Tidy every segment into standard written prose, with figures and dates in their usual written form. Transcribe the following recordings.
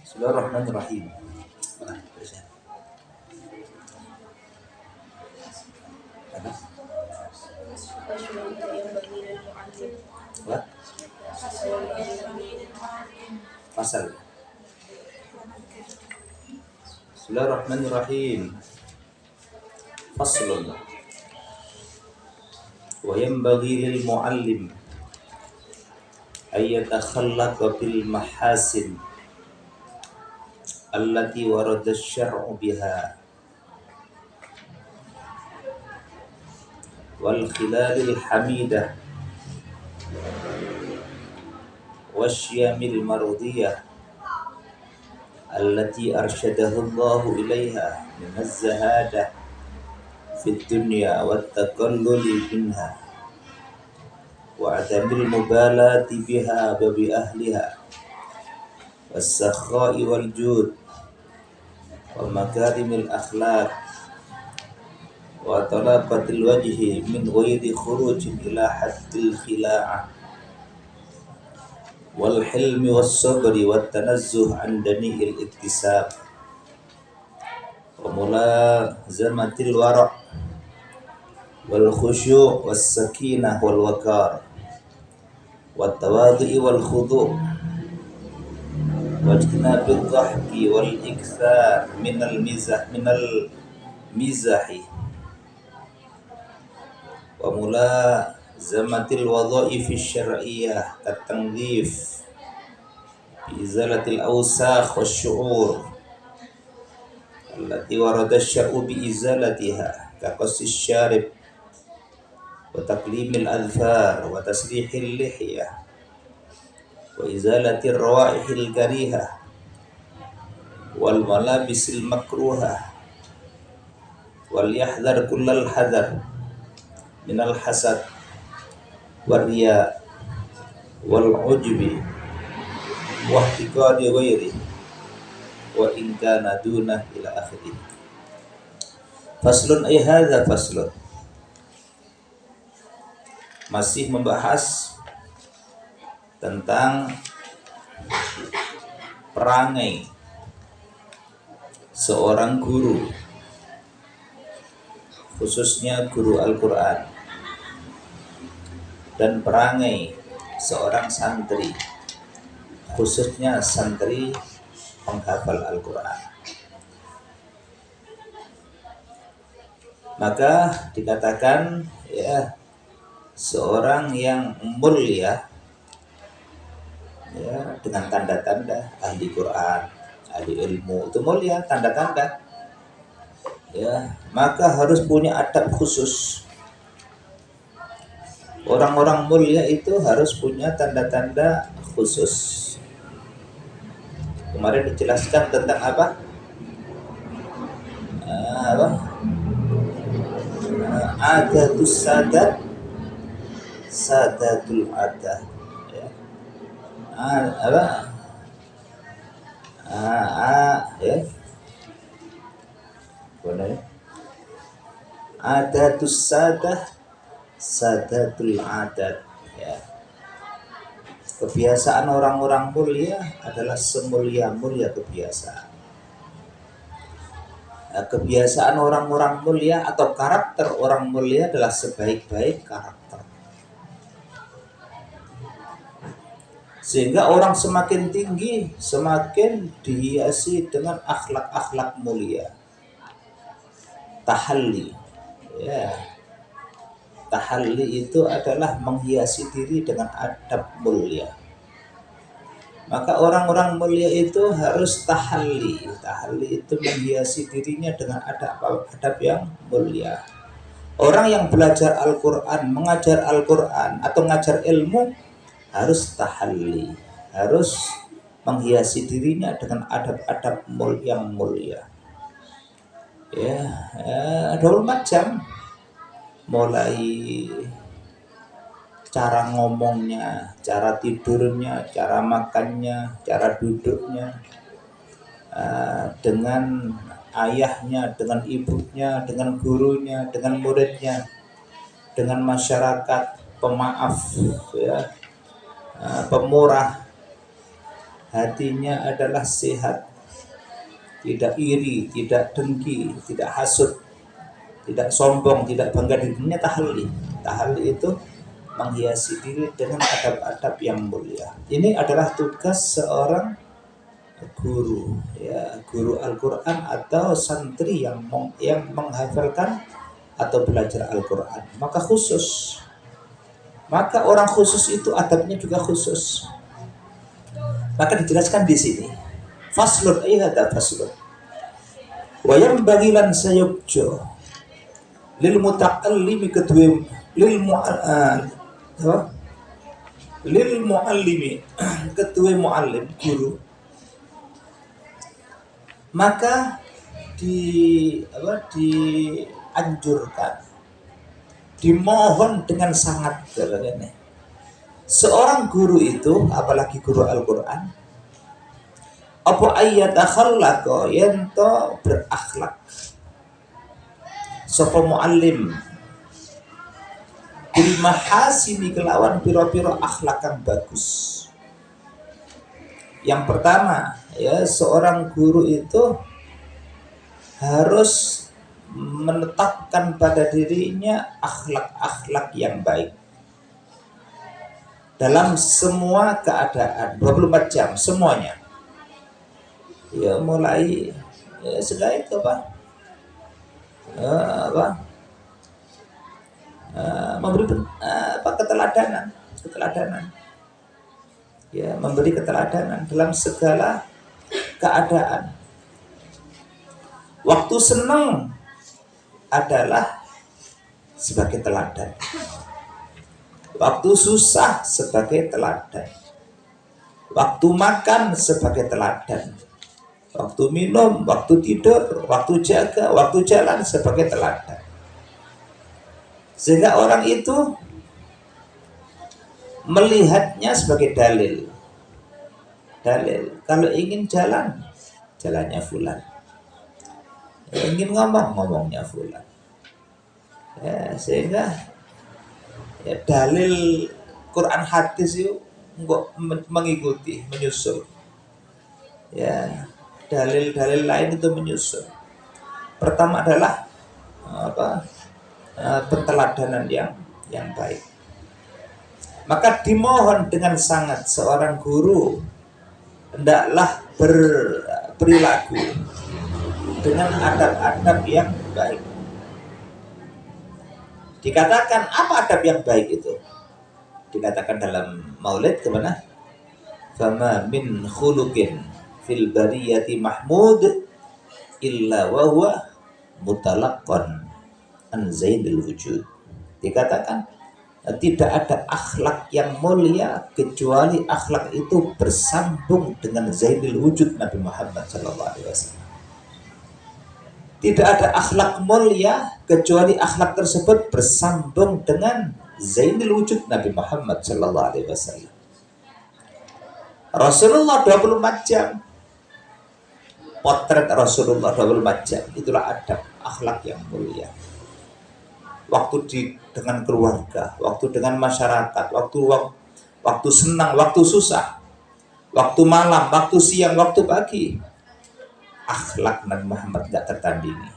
Bismillahirrahmanirrahim. What? Pasal. Bismillahirrahmanirrahim. Faslun. Wa yanbaghi lil muallim ay yatakhallaqa bil mahasin allati warada asy-syar'u biha wal khilalil hamidah wasyamil mardiyah allati arsyadahu Allahu ilaiha min az-zahadah fid dunya wat taqalluli minha wa adamil mubalati biha wa bi ahliha was-sakha'i wal jud wa makarimil akhlaq wa talaqatil wajhi min ghairi khurujin ila haddil khila'ah wal hilmi was sabri wat tanazzuh an dani'il iktisab wa mulazamatil wara' wal khusyu' was sakinah wal waqar wat tawadhu wal khudu' wajtinabil dhahki wal ikthar minal mizahi wa mulazamatil wadha'ifi syar'iyyah at-tanzif bi izalatil awsakh wasyu'ur allati warada asy-syar'u bi izalatiha ka qasis syarib wa taqlimil adfar wa taslihil lihyah wa izalatir rawaihil karihah wal malabisil makruhah wal yahdhar kullal hadar minal hasad war riya wal ujbi wa ihtiqadi ghairi wa in kana duna ila akhirih. Faslun ay hadza faslun, masih membahas tentang perangai seorang guru, khususnya guru Al-Quran, dan perangai seorang santri, khususnya santri penghafal Al-Quran. Maka dikatakan ya, seorang yang mulia ya, dengan tanda-tanda ahli Quran, ahli ilmu, itu mulia, tanda-tanda ya, maka harus punya adab khusus. Orang-orang mulia itu harus punya tanda-tanda khusus. Kemarin dijelaskan tentang apa? Adatus sadat, sadatul adah. Ya. Ya. Mana ya? Adatus sadah, sadatul adat. Ya. Kebiasaan orang-orang mulia adalah semulia-mulia kebiasaan. Kebiasaan orang-orang mulia atau karakter orang mulia adalah sebaik-baik karakter. Sehingga orang semakin tinggi, semakin dihiasi dengan akhlak-akhlak mulia. Tahalli. Ya. Tahalli itu adalah menghiasi diri dengan adab mulia. Maka orang-orang mulia itu harus tahalli. Tahalli itu menghiasi dirinya dengan adab yang mulia. Orang yang belajar Al-Quran, mengajar Al-Quran atau mengajar ilmu harus tahalli, harus menghiasi dirinya dengan adab-adab yang mulia. Ya, ada macam, mulai cara ngomongnya, cara tidurnya, cara makannya, cara duduknya, dengan ayahnya, dengan ibunya, dengan gurunya, dengan muridnya, dengan masyarakat, pemaaf, ya, pemurah, hatinya adalah sehat, tidak iri, tidak dengki, tidak hasud, tidak sombong, tidak bangga dirinya. Tahalli. Tahalli itu menghiasi diri dengan adab-adab yang mulia. Ini adalah tugas seorang guru, ya, guru Al-Quran atau santri yang menghafalkan atau belajar Al-Quran. Maka orang khusus itu adabnya juga khusus. Maka dijelaskan di sini. Faslun ada faslun. Wa yanbaghi lan sayubjo lil muta'allimi kedua lil muallimi kedua muallim guru, maka dianjurkan, dimohon dengan sangat seorang guru itu, apalagi guru Al-Quran, apa ayyatakhallaqa yanto berakhlak sapa muallim bil mahasini kelawan piro-piro akhlak yang bagus. Yang pertama, ya, seorang guru itu harus menetapkan pada dirinya akhlak-akhlak yang baik dalam semua keadaan, 24 jam semuanya. Ya, mulai segala itu memberi keteladanan, ya, memberi keteladanan dalam segala keadaan. Waktu senang adalah sebagai teladan, waktu susah sebagai teladan, waktu makan sebagai teladan, waktu minum, waktu tidur, waktu jaga, waktu jalan sebagai teladan. Sehingga orang itu melihatnya sebagai dalil. Kalau ingin jalan, jalannya fulan. Ingin ngomong, ngomongnya fulan. Ya, sehingga ya, dalil Quran hadis itu mengikuti, menyusul. Ya, dalil-dalil lain itu menyusul. Pertama adalah perteladanan yang baik. Maka dimohon dengan sangat seorang guru hendaklah berperilaku dengan adab-adab yang baik. Dikatakan apa adab yang baik itu? Dikatakan dalam Maulid kemana? Fama min khuluqin fil bariyati mahmud illa wa huwa mutalaqqan an zaidil wujud. Dikatakan tidak ada akhlak yang mulia kecuali akhlak itu bersambung dengan zaidil wujud Nabi Muhammad SAW. Tidak ada akhlak mulia kecuali akhlak tersebut bersambung dengan zaidil wujud Nabi Muhammad SAW. Rasulullah 24 jam, potret Rasulullah 24 jam, itulah adab akhlak yang mulia. Waktu dengan keluarga, waktu dengan masyarakat, waktu senang, waktu susah, waktu malam, waktu siang, waktu pagi, akhlak Nabi Muhammad tidak tertandingi.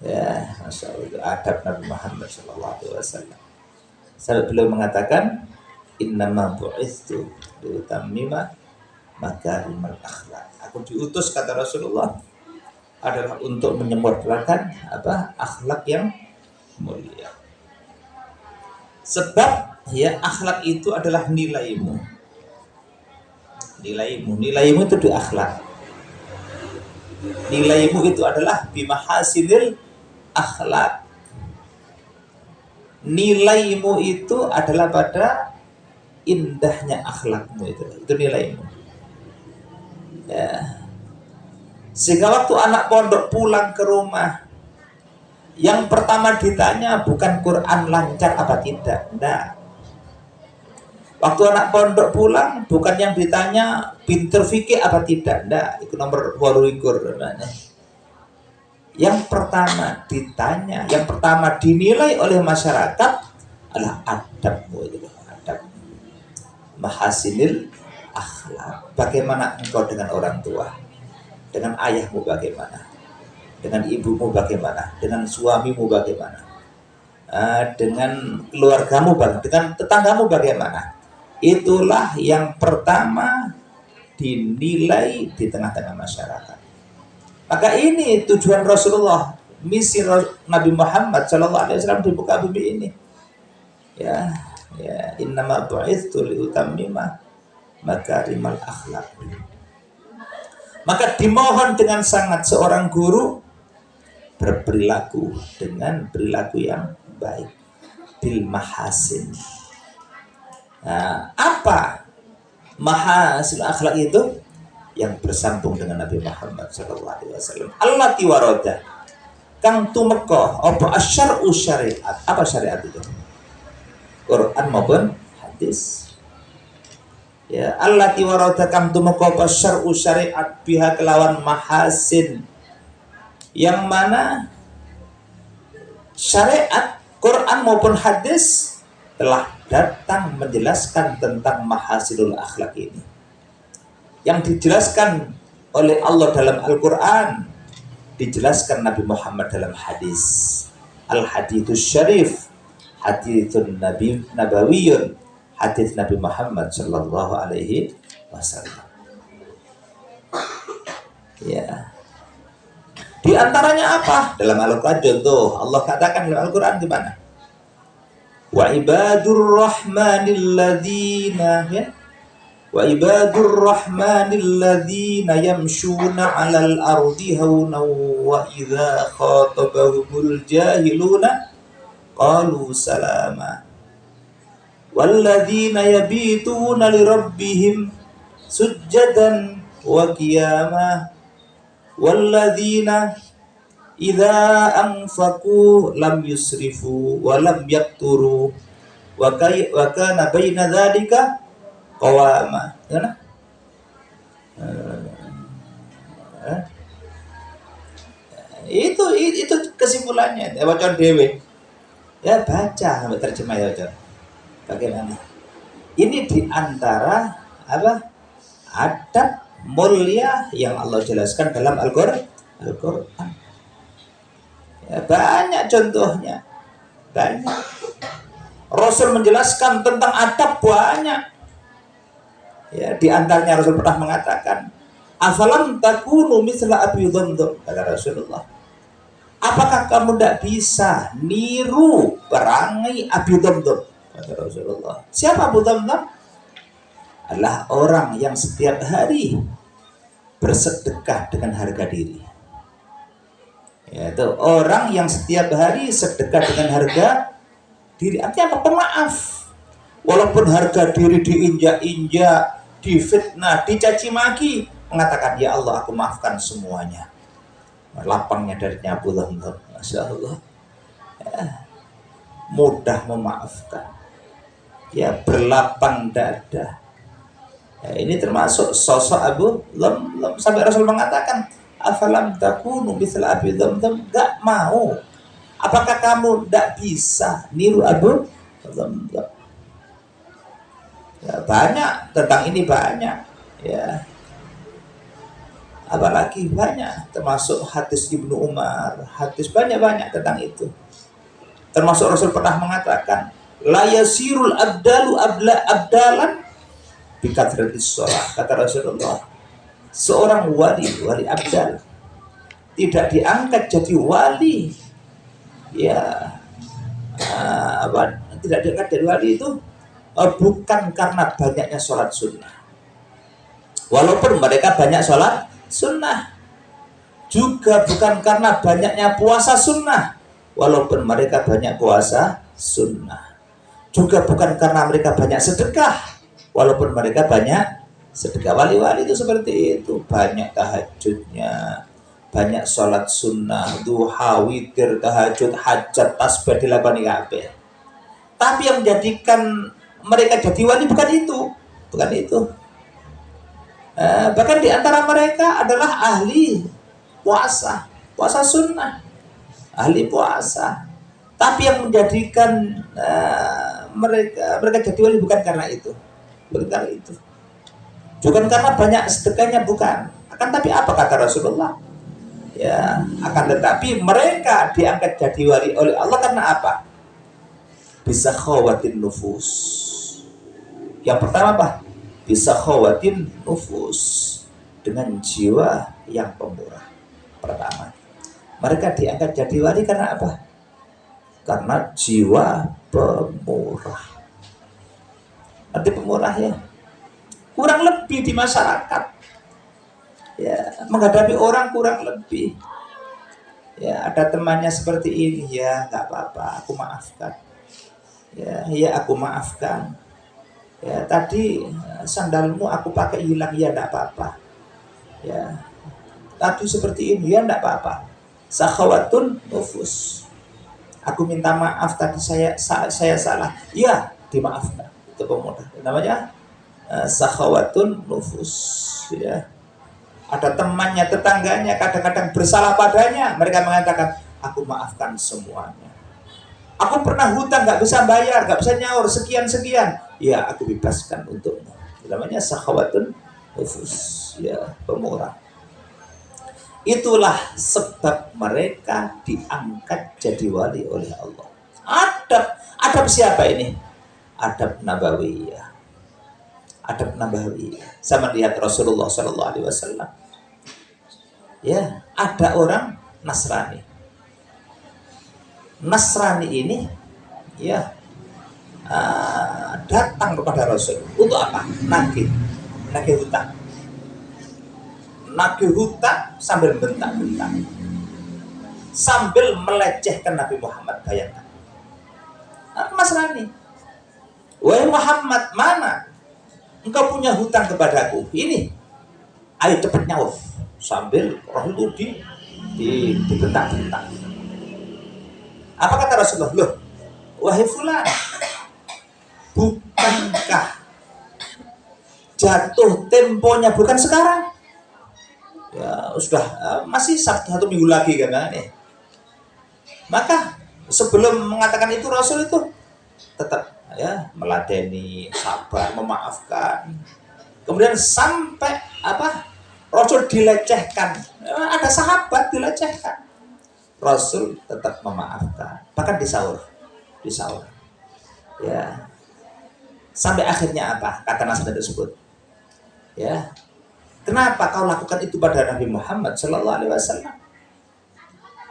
Ya, Masya Allah, adab Nabi Muhammad SAW. Sampai beliau mengatakan, innama bu'ithu liutammima makarimal akhlak. Aku diutus, kata Rasulullah, adalah untuk menyempurnakan akhlak yang mulia. Sebab ya, akhlak itu adalah nilaimu itu di akhlak. Nilaimu itu adalah bimahasinil akhlak. Nilaimu itu adalah pada indahnya akhlakmu, itu nilaimu. Ya. Sehingga waktu anak pondok pulang ke rumah, yang pertama ditanya bukan Quran lancar apa tidak. Nah, Waktu anak pondok pulang, bukan yang ditanya pinter fikih apa tidak, enggak, itu nomor 28 namanya. Yang pertama ditanya, yang pertama dinilai oleh masyarakat adalah adabmu itu, adab. Mahasinil akhlak. Bagaimana engkau dengan orang tua? Dengan ayahmu bagaimana? Dengan ibumu bagaimana? Dengan suamimu bagaimana? Dengan keluargamu bagaimana? Dengan tetanggamu bagaimana? Itulah yang pertama dinilai di tengah-tengah masyarakat. Maka ini tujuan Rasulullah, misi Nabi Muhammad SAW di muka bumi ini. Ya, innama bu'itsu liutammima makarimal akhlak. Maka dimohon dengan sangat seorang guru berperilaku dengan perilaku yang baik, bil mahasin. Nah, apa mahasin akhlak itu? Yang bersambung dengan Nabi Muhammad SAW. Allati waroda kang tumeka apa asyar'u syariat. Apa syariat itu? Quran maupun hadis. Ya, allati waroda kang tumeka apa asyar'u syariat biha kelawan mahasin, yang mana syariat Quran maupun hadis telah datang menjelaskan tentang mahasinul akhlak ini. Yang dijelaskan oleh Allah dalam Al-Quran, dijelaskan Nabi Muhammad dalam hadis. Al-hadithus syarif, hadithun nabawiyun, hadis Nabi Muhammad sallallahu alaihi wasallam. Ya. Di antaranya apa? Dalam Al-Quran contoh, Allah katakan dalam Al-Quran gimana? Wa ibadur rahmanil ladzina, ya, wa ibadur rahmanil ladzina yamshuna 'alal ardi hawnan wa idza khatabahumul jahiluna qalu salama walladzina yabituna lirabbihim sujjadan wa qiyama walladzina idza anfaqu lam yusrifu wa lam yaqturu wa kana baina dzalika qawama. Itu kesimpulannya. Baca dewe. Ya baca sampai terjemah ya baca. Bagaimana? Ini diantara apa? Adab mulia yang Allah jelaskan dalam Al-Quran. Ya, banyak contohnya. Banyak. Rasul menjelaskan tentang adab banyak. Ya, di antaranya Rasul pernah mengatakan, "Afalam takunu misla Abi Dhamdam," kata Rasulullah. Apakah kamu tidak bisa niru perangai Abi Dhamdam? Kata Rasulullah. Siapa Abu Dhamdam? Adalah orang yang setiap hari bersedekah dengan harga diri. Yaitu orang yang setiap hari sedekah dengan harga diri. Artinya apa? Pemaaf. Walaupun harga diri diinjak-injak, difitnah, dicaci maki, mengatakan, ya Allah aku maafkan semuanya. Lapangnya darinya Abu Dhamdam, Masya Allah, ya, mudah memaafkan, ya, berlapang dada. Ya, ini termasuk sosok Abu Dhamdam. Sampai Rasul mengatakan, afalam takunu misla Abi Dhamdam, gak mau. Apakah kamu tidak bisa niru Abu Dhamdam? Ya, banyak tentang ini, banyak, ya, apalagi banyak, termasuk hadis Ibnu Umar, hadis banyak tentang itu. Termasuk Rasul pernah mengatakan, la yasirul abdalu abdalan bikathratis shalah. Kata Rasulullah, seorang wali abdal tidak diangkat jadi wali, ya, tidak diangkat jadi wali itu bukan karena banyaknya sholat sunnah. Walaupun mereka banyak sholat sunnah. Juga bukan karena banyaknya puasa sunnah. Walaupun mereka banyak puasa sunnah. Juga bukan karena mereka banyak sedekah. Walaupun mereka banyak sedekah. Wali-wali itu seperti itu. Banyak tahajudnya, banyak sholat sunnah, duha, witir, tahajud, hajat, tasbih dilakoni kabeh. Tapi yang menjadikan mereka jadi wali bukan itu, bukan itu. Bahkan di antara mereka adalah ahli puasa, puasa sunnah, ahli puasa. Tapi yang menjadikan mereka jadi wali bukan karena itu, bukan karena itu, bukan karena banyak sedekahnya, bukan. Akan tapi apa kata Rasulullah? Ya, akan tetapi mereka diangkat jadi wali oleh Allah karena apa? Bisa khawatin nufus. Yang pertama apa? Bisa khawatin nufus, dengan jiwa yang pemurah. Pertama, mereka diangkat jadi wali karena apa? Karena jiwa pemurah. Arti pemurah ya, kurang lebih di masyarakat ya, menghadapi orang kurang lebih ya, ada temannya seperti ini, ya nggak apa-apa, aku maafkan ya aku maafkan ya, tadi sandalmu aku pakai hilang, ya nggak apa-apa ya, tadi seperti ini, ya nggak apa-apa. Sakhawatun nufus, aku minta maaf tadi saya salah, ya dimaafkan. Itu pemuda namanya sakhawatun nufus ya. Ada temannya, tetangganya kadang-kadang bersalah padanya, mereka mengatakan aku maafkan semuanya. Aku pernah hutang gak bisa bayar, gak bisa nyaur sekian-sekian, ya aku bebaskan untukmu. Namanya sakhawatun nufus ya, pemurah. Itulah sebab mereka diangkat jadi wali oleh Allah. Adab siapa ini? Adab nabawiyah. Adab nabawiyah. Saya melihat Rasulullah SAW. Ya, ada orang Nasrani. Nasrani ini, ya, datang kepada Rasul untuk apa? Nagih hutang. Nagih hutang sambil bentak-bentak, sambil melecehkan Nabi Muhammad. Bayangkan, Nasrani, wahai Muhammad, mana engkau punya hutang kepadaku? Ini, ayo cepat nyaur. Sambil Rasul itu dibentak-bentak. Apa kata Rasulullah? Loh, wahai fulan, bukankah jatuh temponya bukan sekarang? Ya sudah, masih satu minggu lagi kan ya. Maka sebelum mengatakan itu, Rasul itu tetap ya meladeni, sabar, memaafkan. Kemudian sampai apa? Rasul dilecehkan, ada sahabat dilecehkan, Rasul tetap memaafkan, bahkan disaur, ya, sampai akhirnya apa? Kata Nasrani tersebut, ya, kenapa kau lakukan itu pada Nabi Muhammad Sallallahu Alaihi Wasallam?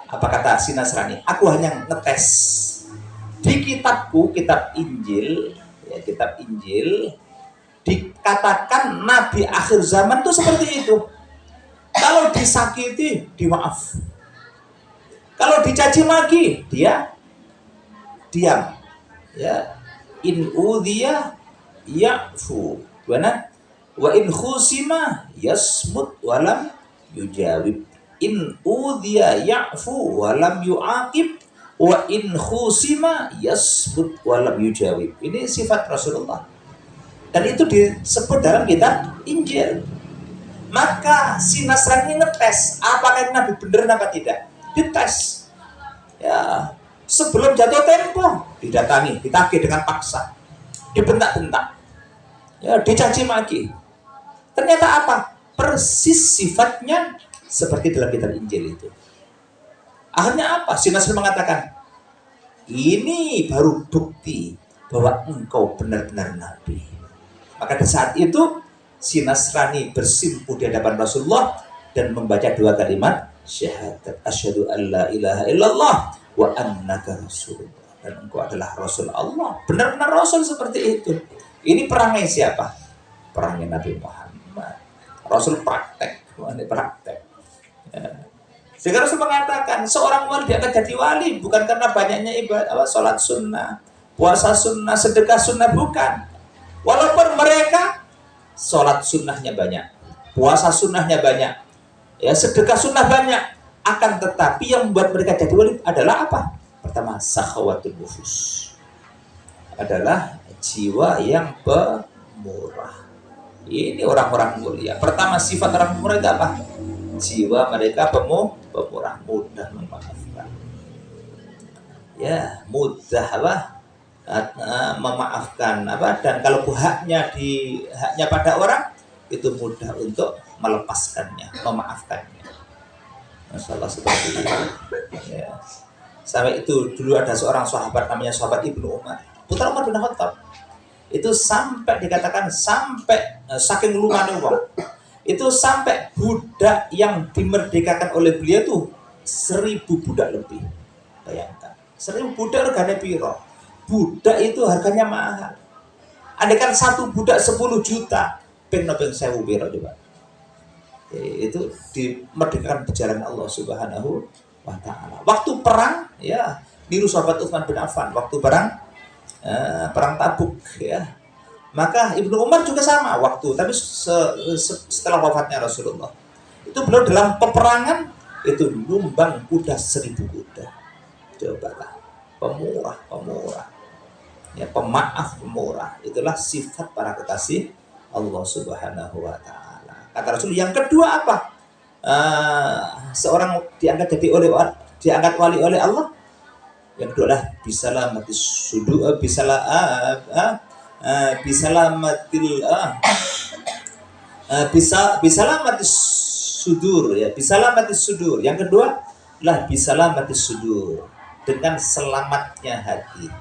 Apa kata si Nasrani? Aku hanya ngetes di kitabku, kitab Injil, ya, kitab Injil. Dikatakan Nabi akhir zaman itu seperti itu. Kalau disakiti, dimaaf. Kalau dicaci maki, dia diam. Ya, in udhiya ya'fu, wa in khusima yasmut walam yujawib. In udhiya ya'fu walam yu'aqib, wa in khusima yasmut walam yujawib. Ini sifat Rasulullah. Dan itu disebut dalam kitab Injil. Maka si Nasrani ngetes apakah Nabi benar apa tidak. Dites. Ya, sebelum jatuh tempo didatangi, ditagih dengan paksa, dibentak-bentak, ya, dicaci maki. Ternyata apa? Persis sifatnya seperti dalam kitab Injil itu. Akhirnya apa? Si Nasrani mengatakan, ini baru bukti bahwa engkau benar-benar Nabi. Maka di saat itu si Nasrani bersimpuh di hadapan Rasulullah dan membaca dua kalimat syahadat, asyhadu an la ilaha illallah wa annaka rasulullah, dan engkau adalah Rasul Allah. Benar-benar Rasul seperti itu. Ini perangai siapa? Perangai Nabi Muhammad. Rasul praktek. Ya. Sehingga Rasul mengatakan seorang wali akan jadi wali bukan karena banyaknya ibadah, sholat sunnah, puasa sunnah, sedekah sunnah, bukan. Walaupun mereka sholat sunnahnya banyak, puasa sunnahnya banyak, ya, sedekah sunnah banyak, akan tetapi yang membuat mereka jadi wali adalah apa? Pertama, sakhawatun nufus. adalah jiwa yang pemurah. Ini orang-orang mulia. Pertama sifat orang pemurah itu apa? Jiwa mereka pemurah, mudah memaafkan. Ya, mudah apa? Memaafkan apa? Dan kalau haknya pada orang, itu mudah untuk melepaskannya, memaafkannya. Masya Allah seperti itu. Ya. Sampai itu dulu ada seorang sahabat namanya sahabat Ibnu Umar, putra Umar bin Khattab. Itu sampai dikatakan saking lumayan uang. Itu sampai budak yang dimerdekakan oleh beliau tuh 1000 budak lebih. Bayangkan, 1000 budak harganya piro? Budak itu harganya mahal. Andaikan satu budak 10 juta, peng 1000 piro coba. Itu dimerdekakan berjalan Allah Subhanahu wa ta'ala. Waktu perang, ya, niru sahabat Utsman bin Affan waktu perang Tabuk, ya. Maka Ibnu Umar juga sama waktu, tapi setelah wafatnya Rasulullah. Itu beliau dalam peperangan itu nyumbang kuda 1000 kuda. Cobalah, pemurah. Ya, pemaaf, pemurah. Itulah sifat para kekasih Allah Subhanahu wa ta'ala. Kata Rasul, yang kedua apa? Seorang diangkat wali oleh Allah. Yang kedua adalah bisalamatis sudur, ya, bisalamatis sudur. Yang kedua adalah bisalamatis sudur, dengan selamatnya hati.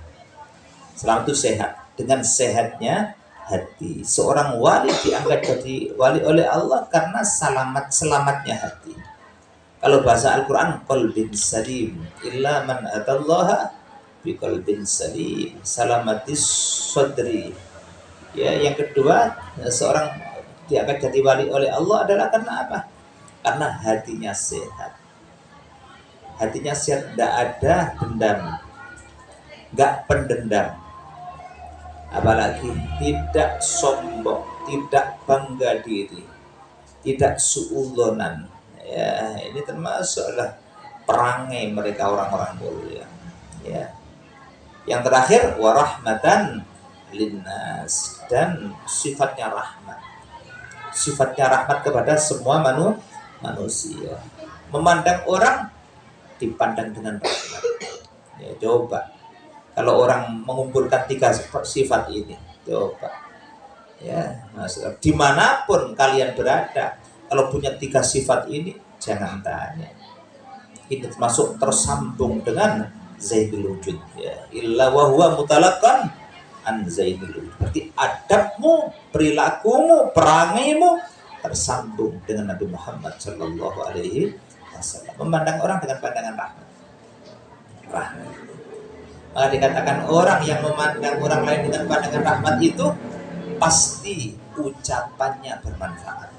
Selamat itu sehat, dengan sehatnya hati. Seorang wali diangkat jadi wali oleh Allah karena selamatnya hati. Kalau bahasa Al-Quran, qalbin salim illa man atallaha biqalbin salim, salamatis sadri. Ya, yang kedua, seorang diangkat jadi wali oleh Allah adalah karena apa? Karena hatinya sehat. Hatinya sehat, tidak ada dendam, nggak pendendam, apalagi tidak sombong, tidak bangga diri, tidak suudzon. Ya, ini termasuklah perangai mereka orang-orang mulia. Ya. Yang terakhir, warahmatan linnas, dan sifatnya rahmat. Sifatnya rahmat kepada semua manusia. Memandang orang dipandang dengan rahmat. Ya, coba kalau orang mengumpulkan 3 sifat ini, coba. Ya, dimanapun kalian berada, kalau punya 3 sifat ini, jangan tanya. Ini termasuk tersambung dengan Zainul Wujud, ya. Illa wa huwa mutalaqan an Zainul Wujud. Berarti adabmu, perilakumu, perangaimu tersambung dengan Nabi Muhammad sallallahu alaihi wasallam. Memandang orang dengan pandangan rahmat. Maka dikatakan orang yang memandang orang lain dengan pandangan rahmat itu pasti ucapannya bermanfaat.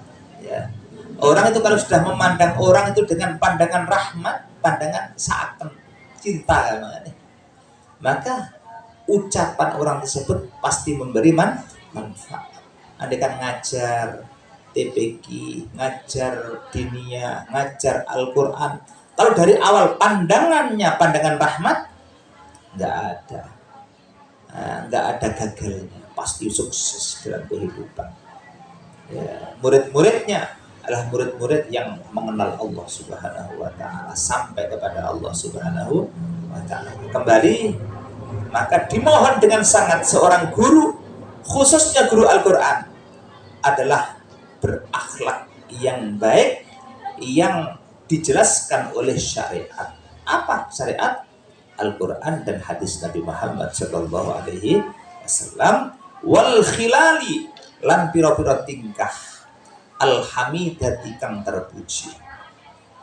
Ya. Orang itu kalau sudah memandang orang itu dengan pandangan rahmat, pandangan seakan cinta, maka ucapan orang tersebut pasti memberi manfaat. Andaikan ngajar TPQ, ngajar dinia, ngajar Al-Quran, kalau dari awal pandangannya pandangan rahmat, nggak ada gagalnya, pasti sukses dalam kehidupan. Ya, murid-muridnya adalah murid-murid yang mengenal Allah Subhanahu wa ta'ala, sampai kepada Allah Subhanahu wa ta'ala. Kembali, maka dimohon dengan sangat seorang guru, khususnya guru Al-Quran, adalah berakhlak yang baik yang dijelaskan oleh syariat. Apa syariat? Al-Quran dan hadis Nabi Muhammad sallallahu alaihi wasallam. Wal khilali, lan pira-pira tingkah alhamidati kang terpuji.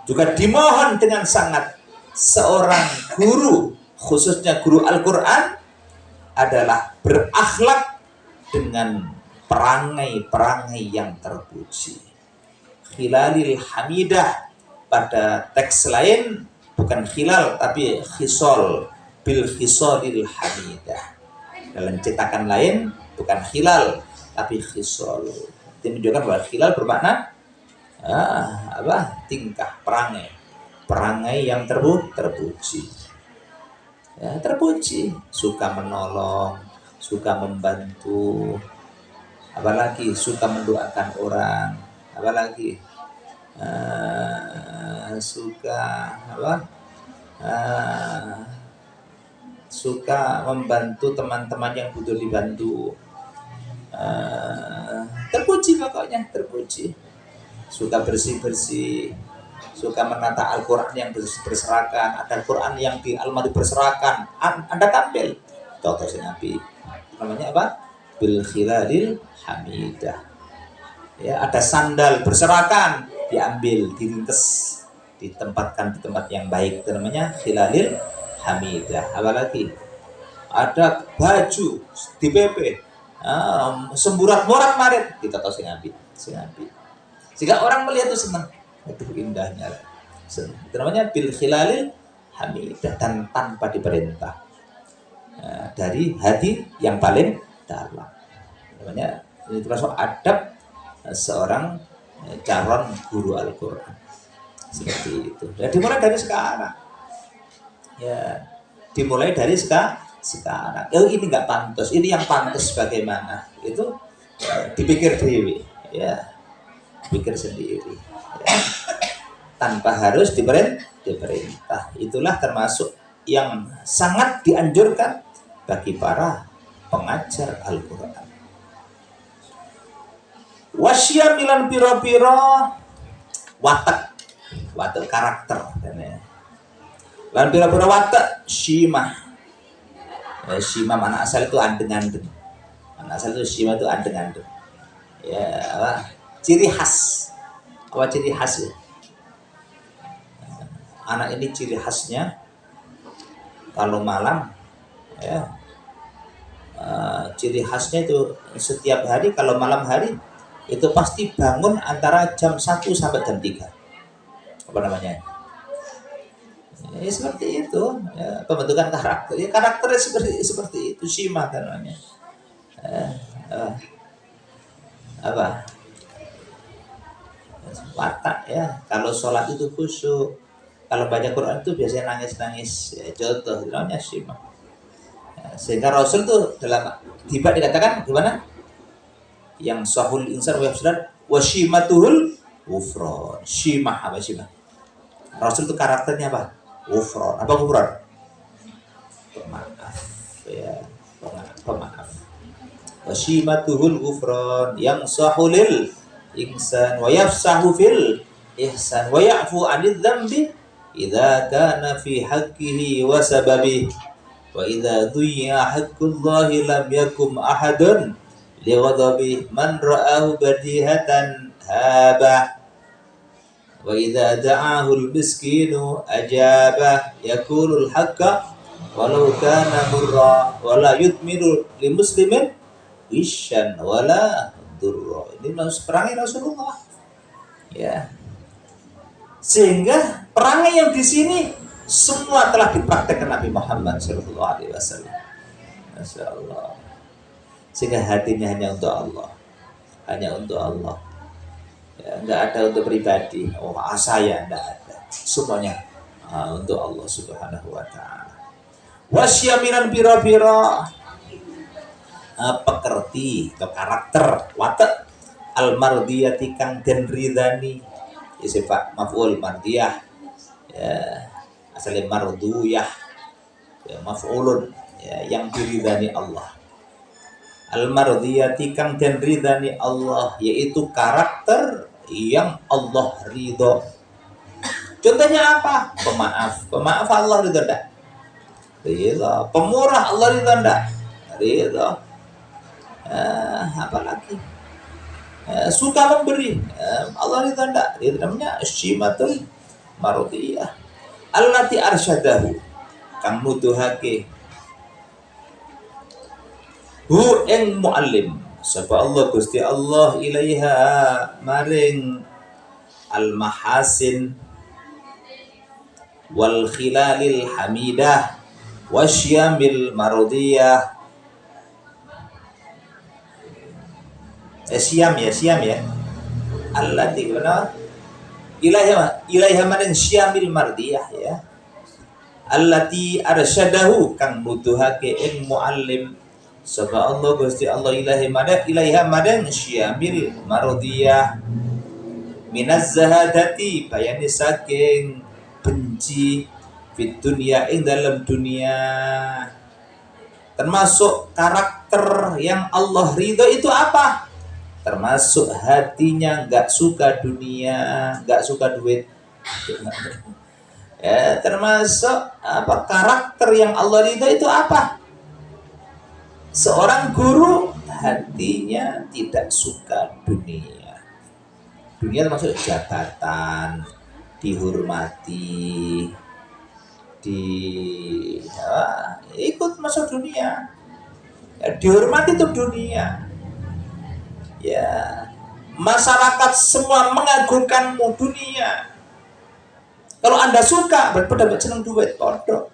Juga dimohon dengan sangat seorang guru, khususnya guru Al-Quran, adalah berakhlak dengan perangai-perangai yang terpuji. Khilalil hamidah, pada teks lain bukan khilal tapi khisol, bil khisolil hamidah. Dalam cetakan lain bukan khilal tapi khisol. Itu menunjukkan bahwa khilal bermakna tingkah, perangai yang terpuji. Ya, terpuji, suka menolong, suka membantu, apalagi suka mendoakan orang, apalagi suka apa? Suka membantu teman-teman yang butuh dibantu. Terpuji, pokoknya terpuji. Suka bersih-bersih, suka menata Al-Quran yang berserakan. Ada Quran yang di almari berserakan, Anda tampil. Contoh si Nabi namanya apa? Bil khilalil hamidah. Ya, ada sandal berserakan, diambil, diringkes, ditempatkan di tempat yang baik. Itu namanya khilalil hamidah. Apalagi ada baju di PP semburat-murat marit, kita tahu si Nabi. Sehingga orang melihat itu senang. Itu indahnya. Itu namanya bil khilalil hamidah, dan tanpa diperintah. Dari hati yang paling dalam. Namanya ini termasuk adab seorang calon guru Al-Quran. Seperti itu. Ya, dimulai dari sekarang. Ya, dimulai dari sekarang. Ini nggak pantas. Ini yang pantas bagaimana? Itu dipikir dewi. Ya, pikir sendiri. Ya. Tanpa harus diperintah. Itulah termasuk yang sangat dianjurkan bagi para pengajar Al-Quran. Wasyamilan piro-piro watak karakter. Lan piro-piro watak syimah. Syimah mana asal itu andeng-andeng. Mana asal itu syimah itu andeng-andeng. Ya, apa? Ciri khas. Apa ciri khas ya? Anak ini ciri khasnya kalau malam, ya, ciri khasnya itu setiap hari kalau malam hari itu pasti bangun antara jam 1 sampai jam 3. Apa namanya? Ya, seperti itu. Ya, pembentukan karakter. Ya, karakternya seperti itu, syimah namanya. Apa? Watak ya. Kalau sholat itu khusyuk. Kalau baca Quran itu biasanya nangis-nangis. Ya, contoh namanya syimah. Ya, sehingga Rasul tuh dalam tiba dikatakan gimana? Yang sahul insan wa syimatuhul ghufran. Syimah apa syimah? Rasul itu karakternya apa? Ghufran. Apa ghufran? Pemaaf. Ya, pemaaf. Wa syimatuhul ghufran, yang sahulil insan wa yafsahu fil ihsan wa ya'fu 'anil dzambi idza kana fi haqqihi wa sababihi wa idza dhuyya haqqullahi lam yakum ahadun lighadabi man ra'ahu badihatan haba wa idza da'ahu al-miskinu ajaba yaqulul haqqa walau kana murra wa la yutmiru li muslimin isyan wala durra. Ini perangai Rasulullah. Ya. Sehingga perangai yang di sini semua telah dipraktekkan Nabi Muhammad SAW. Masya Allah. Sehingga hatinya hanya untuk Allah. Hanya untuk Allah. Ya, enggak ada untuk pribadi. Oh, saya enggak ada. Semuanya untuk Allah Subhanahu wa taala. Wasyaminan pira-pira pekerti atau karakter watak al-mardiyati kang den ridani, sifat maf'ul mardiyah, ya, asalnya marduyah, ya, maf'ulun, ya, yang diridani Allah. Al-mardiyati kang den ridani Allah, yaitu karakter yang Allah ridho. Contohnya apa? Pemaaf Allah ridho enggak? Ridho. Pemurah Allah ridho enggak? Ridho. Apalagi suka memberi, Allah ridha enggak? Itu namanya syimatul marudiyah allati arsyadahu kang nuduhake hu ing muallim sapa Allah Gusti Allah ilaiha maring al mahasin wal khilalil hamidah wasyamil marudiyah. Siam ya. Allati mana? Ilaiha maring syamil mardiyah ya. Allati arsyadahu kang nuduhake ing muallim Sapa Allah Gusti Allah ilahi madad ilaiha madang syamil marodiyah minaz zahadati bayani saking benci fit dunia ing dalam dunia, termasuk karakter yang Allah ridho itu apa? Termasuk hatinya nggak suka dunia, nggak suka duit. Ya, termasuk apa karakter yang Allah ridho itu apa? Seorang guru hatinya tidak suka dunia. Dunia termasuk jabatan, dihormati, ikut masuk dunia. Ya, dihormati itu dunia. Ya, masyarakat semua mengagungkanmu dunia. Kalau Anda suka, berarti dapat senang duit, kodok.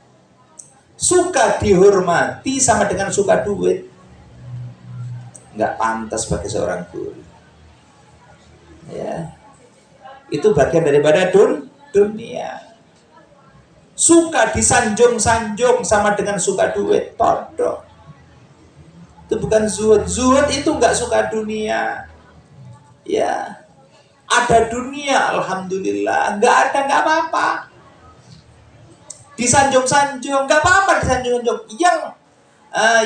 Suka dihormati sama dengan suka duit. Nggak pantas bagi seorang guru. Ya, itu bagian daripada dunia. Suka disanjung-sanjung sama dengan suka duit, kodok. Itu bukan zuhud. Zuhud itu nggak suka dunia. Ya, ada dunia, alhamdulillah. Nggak ada, nggak apa-apa. Disanjung-sanjung, nggak apa-apa disanjung-sanjung.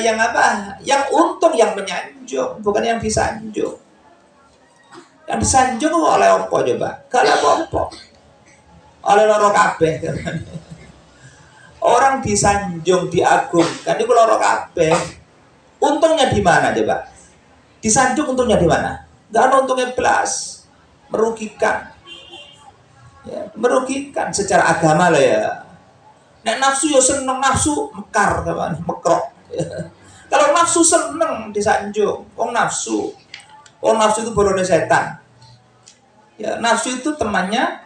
Yang apa? Yang untung yang menyanjung, bukan yang disanjung. Yang disanjung oleh apa coba? Gak ada apa-apa. Oleh loro kabeh. Orang disanjung, diagungkan itu loro kabeh. Untungnya di mana coba? Disanjung untungnya di mana? Gak ada untungnya belas. Merugikan. Ya, merugikan secara agama lah ya. Nek nafsu ya seneng, nafsu mekar kawan, mekrok. Ya. Kalau nafsu seneng disanjung, wong nafsu itu bolone setan. Ya, nafsu itu temannya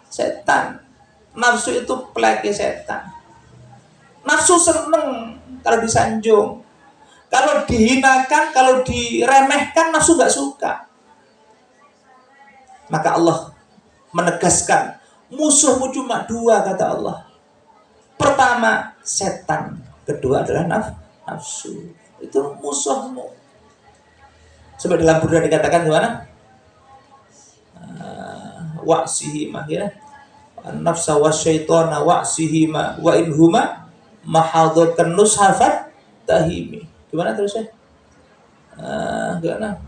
setan. Nafsu itu peleke setan. Nafsu seneng kalau disanjung. Kalau dihinakan, kalau diremehkan, nafsu gak suka. Maka Allah menegaskan, musuhmu cuma dua, kata Allah. Pertama, setan. Kedua adalah nafsu. Itu musuhmu. Sebab dalam Quran dikatakan gimana? Wa'sihima, ya. Nafsa wa syaitana wa'sihima wa inhuma mahadhakan nushafat tahimi. Gimana terusnya? Gimana?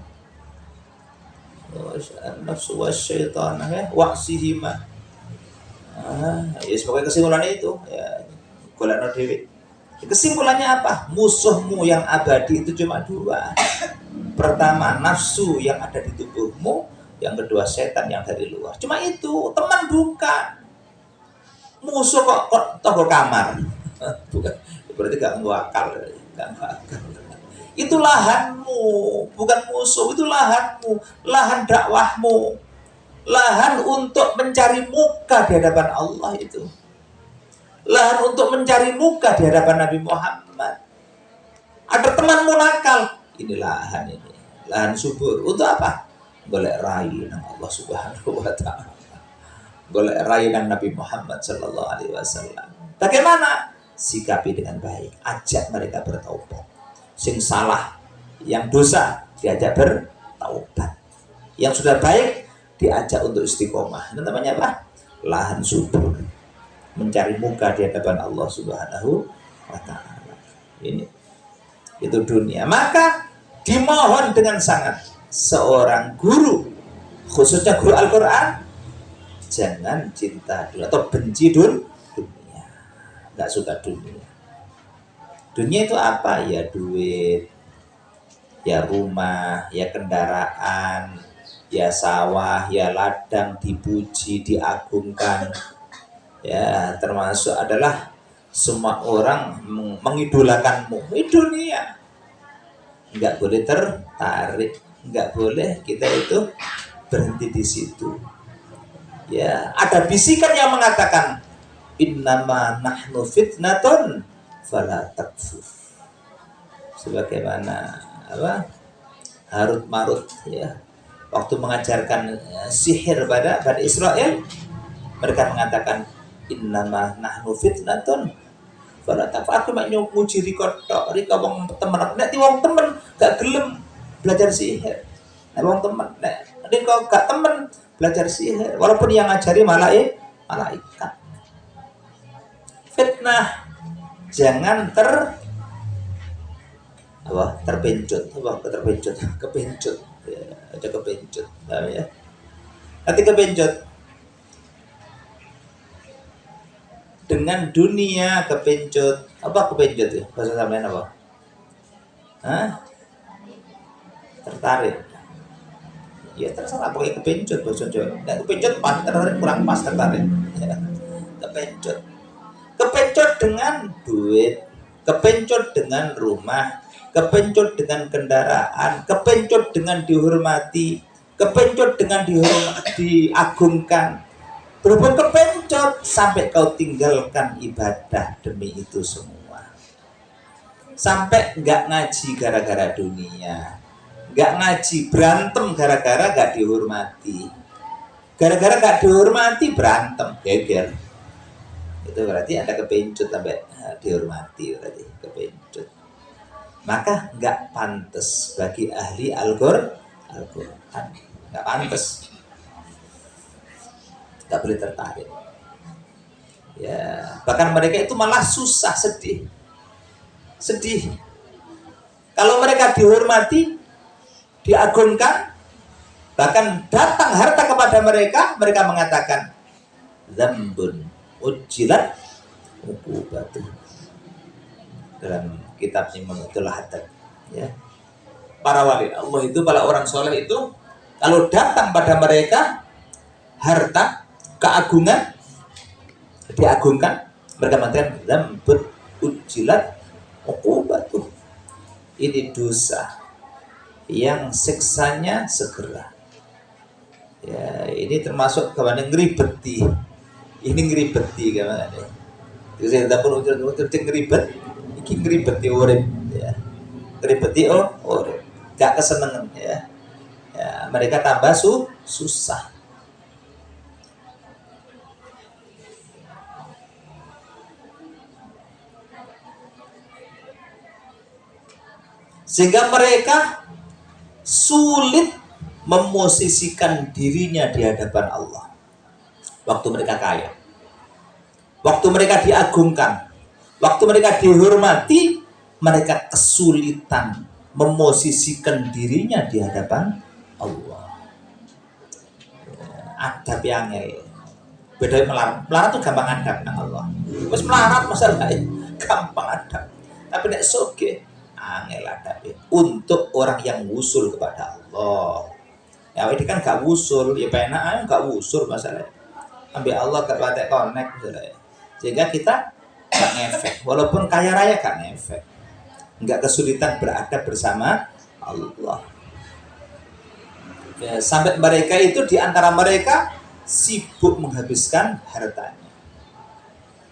Nafsu wa syaitana, ya. Wa'sihima. Ya sebagai kesimpulannya itu, ya. Golekno dhewe. Kesimpulannya apa? Musuhmu yang abadi itu cuma dua. Pertama, nafsu yang ada di tubuhmu. Yang kedua, setan yang dari luar. Cuma itu, teman bukan. Musuh kok tonggo kamar. Bukan. Berarti gak ngakal. Itu lahanmu, bukan musuh. Itu lahanmu, lahan dakwahmu. Lahan untuk mencari muka di hadapan Allah itu. Lahan untuk mencari muka di hadapan Nabi Muhammad. Ada temanmu nakal, ini lahan ini, lahan subur. Untuk apa? Golek rai nang Allah Subhanahu wa taala. Golek rai nang Nabi Muhammad sallallahu alaihi wasallam. Bagaimana? Sikapi dengan baik, ajak mereka bertaubat. Sing salah, yang dosa diajak bertaubat. Yang sudah baik diajak untuk istiqomah. Itu namanya apa? Lahan subur. Mencari muka di hadapan Allah Subhanahu wa taala. Ini itu dunia. Maka dimohon dengan sangat seorang guru, khususnya guru Al-Qur'an, jangan cinta dunia atau benci dunia. Enggak suka dunia. Dunia itu apa? Ya duit, ya rumah, ya kendaraan, ya sawah, ya ladang, dipuji, diagungkan. Ya, termasuk adalah semua orang mengidolakanmu. Ini dunia. Enggak boleh tertarik, enggak boleh kita itu berhenti di situ. Ya, ada bisikan yang mengatakan innama nahnu fitnatun fala takfur. Sebagaimana apa? Harut Marut ya. Waktu mengajarkan sihir pada Israel, mereka mengatakan innama nahnu fitnatun Fala tak aku mak muji riko tok, riko wong temen. Nek ti wong temen gak gelem belajar sihir. Nek wong temen, nek riko gak temen belajar sihir, walaupun yang ngajari malaikat. Fitnah jangan terpencut, kepencut, ya, ada kepencut, ya. Nanti kepencut dengan dunia, kepencut apa kepencut ya bahasa sampean apa? Hah? Tertarik. Ya terserah pakai kepencut bahasa Jawa. Nah, kepencut pas tertarik kurang pas tertarik. Ya. Kepencut dengan duit, kepencut dengan rumah, kepencut dengan kendaraan, kepencut dengan dihormati, kepencut dengan diagungkan. Berhubung kepencut sampai kau tinggalkan ibadah demi itu semua. Sampai nggak ngaji gara-gara dunia, nggak ngaji berantem gara-gara nggak dihormati, gara-gara nggak dihormati berantem geger. Itu berarti ada kepencut sampai dihormati, berarti kepencut. Maka nggak pantas bagi ahli Al-Quran, nggak pantas, nggak boleh tertarik. Ya, bahkan mereka itu malah susah, sedih. Kalau mereka dihormati, diagungkan, bahkan datang harta kepada mereka, mereka mengatakan dzambun ujilat ukubatu, dalam kitab Imam Haddad, ya. Para wali Allah itu, para orang soleh itu, kalau datang pada mereka harta, keagungan, diagungkan, mereka mengatakan dzambun ujilat ukubatu, ini dosa yang siksanya segera. Ya, ini termasuk kemana ngeribeti. Ini ngeribeti kemana nih? Terus saya pun udah ngeribet, ini ngeribeti urip, ya. Ngeribeti urip, gak kesenengan, ya. Ya, mereka tambah susah. Sehingga mereka sulit memosisikan dirinya di hadapan Allah. Waktu mereka kaya, waktu mereka diagungkan, waktu mereka dihormati, mereka kesulitan memosisikan dirinya di hadapan Allah. Adab yang beda melarat tuh gampang adab nang Allah. Terus melarat masalahnya gampang adab. Tapi nek soge angel adab untuk orang yang wusul kepada Allah. Ya ini kan gak wusul, ya penak gak wusul masalahnya. Ambil Allah gak patek connect misalnya. Sehingga kita gak ngefek, walaupun kaya raya gak ngefek. Enggak kesulitan beradab bersama Allah. Ya, sampai mereka itu diantara mereka sibuk menghabiskan hartanya.